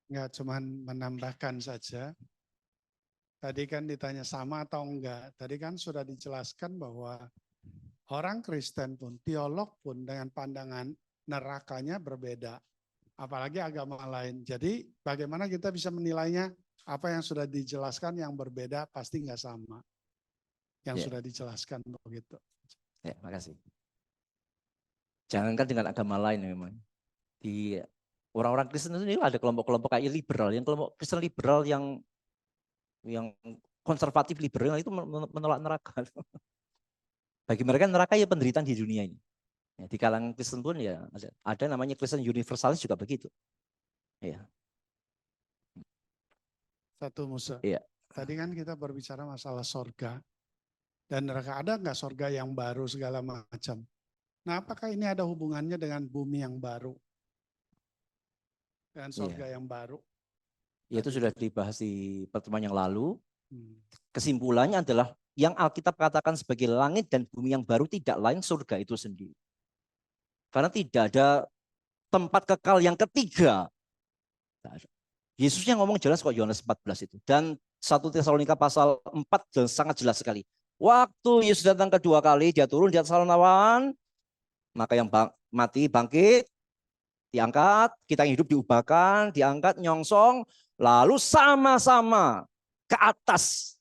Enggak, cuman menambahkan saja. Tadi kan ditanya sama atau enggak. Tadi kan sudah dijelaskan bahwa orang Kristen pun, teolog pun dengan pandangan nerakanya berbeda. Apalagi agama lain. Jadi bagaimana kita bisa menilainya? Apa yang sudah dijelaskan yang berbeda pasti enggak sama. Yang sudah dijelaskan begitu. Ya, makasih. Jangankan dengan agama lain memang. Di orang-orang Kristen itu ada kelompok-kelompok kayak liberal, yang kelompok Kristen liberal yang konservatif liberal itu menolak neraka. Bagi mereka neraka ya penderitaan di dunia ini. Ya, di kalangan Kristen pun ya ada namanya Kristen universalis juga begitu. Ya. Satu Musa. Iya. Tadi kan kita berbicara masalah sorga dan neraka. Ada nggak sorga yang baru segala macam? Nah, apakah ini ada hubungannya dengan bumi yang baru? Dengan sorga yang baru? Ya, itu sudah dibahas di pertemuan yang lalu. Hmm. Kesimpulannya adalah yang Alkitab katakan sebagai langit dan bumi yang baru tidak lain surga itu sendiri. Karena tidak ada tempat kekal yang ketiga. Yesusnya ngomong jelas kok Yohanes 14 itu. Dan 1 Tesalonika pasal 4 sangat jelas sekali. Waktu Yesus datang kedua kali, dia turun di atas salon awan, maka yang mati bangkit, diangkat, kita yang hidup diubahkan, diangkat, nyongsong, lalu sama-sama ke atas.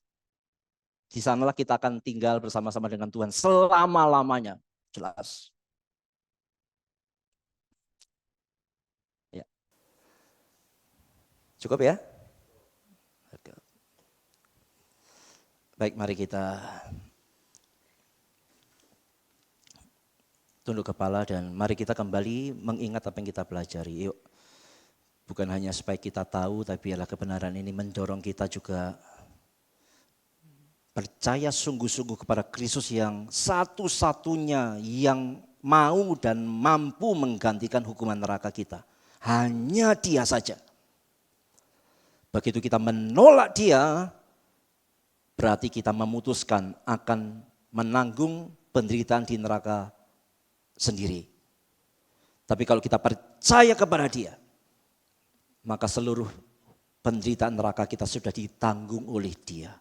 Di sanalah kita akan tinggal bersama-sama dengan Tuhan selama-lamanya. Jelas. Ya. Cukup ya? Baik, mari kita tunduk kepala dan mari kita kembali mengingat apa yang kita pelajari. Yuk, bukan hanya supaya kita tahu, tapi adalah kebenaran ini mendorong kita juga percaya sungguh-sungguh kepada Kristus yang satu-satunya yang mau dan mampu menggantikan hukuman neraka kita. Hanya Dia saja. Begitu kita menolak Dia, berarti kita memutuskan akan menanggung penderitaan di neraka sendiri. Tapi kalau kita percaya kepada Dia, maka seluruh penderitaan neraka kita sudah ditanggung oleh Dia.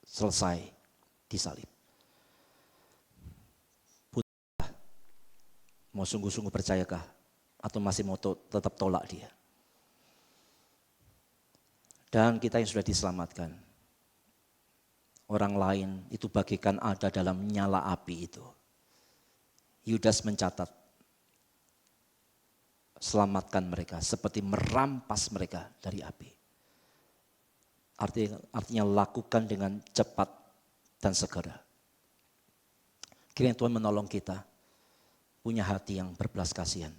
Selesai disalib. Mau sungguh-sungguh percayakah? Atau masih mau tetap tolak Dia? Dan kita yang sudah diselamatkan, orang lain itu bagaikan ada dalam nyala api itu. Yudas mencatat, selamatkan mereka seperti merampas mereka dari api. Artinya lakukan dengan cepat dan segera. Kiranya Tuhan menolong kita punya hati yang berbelas kasihan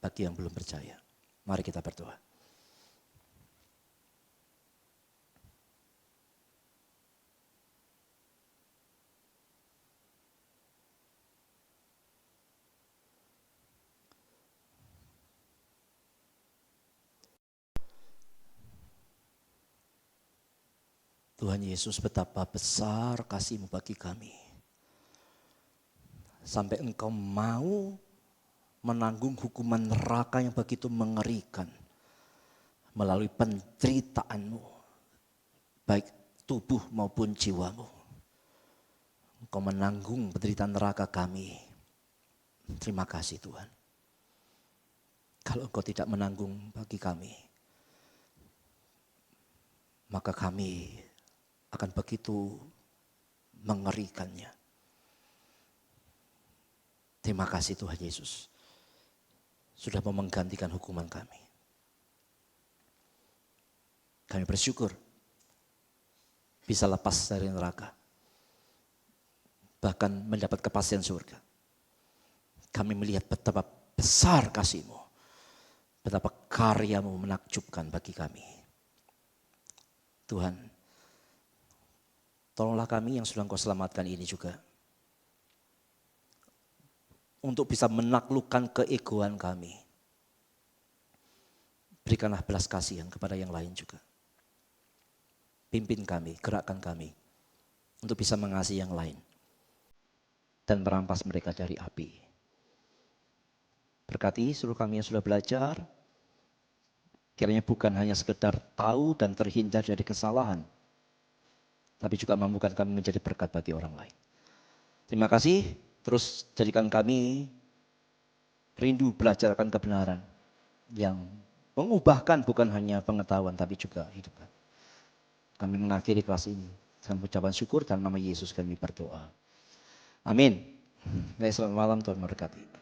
bagi yang belum percaya. Mari kita berdoa. Tuhan Yesus, betapa besar kasih-Mu bagi kami. Sampai Engkau mau menanggung hukuman neraka yang begitu mengerikan melalui penderitaan-Mu, baik tubuh maupun jiwa-Mu. Engkau menanggung penderitaan neraka kami. Terima kasih Tuhan. Kalau Engkau tidak menanggung bagi kami, maka kami akan begitu mengerikannya. Terima kasih Tuhan Yesus sudah mau menggantikan hukuman kami. Kami bersyukur bisa lepas dari neraka, bahkan mendapat kepastian surga. Kami melihat betapa besar kasih-Mu, betapa karya-Mu menakjubkan bagi kami. Tuhan, tolonglah kami yang sudah Engkau selamatkan ini juga, untuk bisa menaklukkan keegoan kami. Berikanlah belas kasihan kepada yang lain juga. Pimpin kami, gerakkan kami, untuk bisa mengasihi yang lain, dan merampas mereka dari api. Berkati seluruh kami yang sudah belajar, Kiranya bukan hanya sekedar tahu dan terhindar dari kesalahan, tapi juga mampukan kami menjadi berkat bagi orang lain. Terima kasih, terus jadikan kami rindu belajar akan kebenaran yang mengubahkan bukan hanya pengetahuan tapi juga hidup kami. Kami mengakhiri kelas ini dengan ucapan syukur dalam nama Yesus kami berdoa. Amin. Selamat malam, Tuhan memberkati.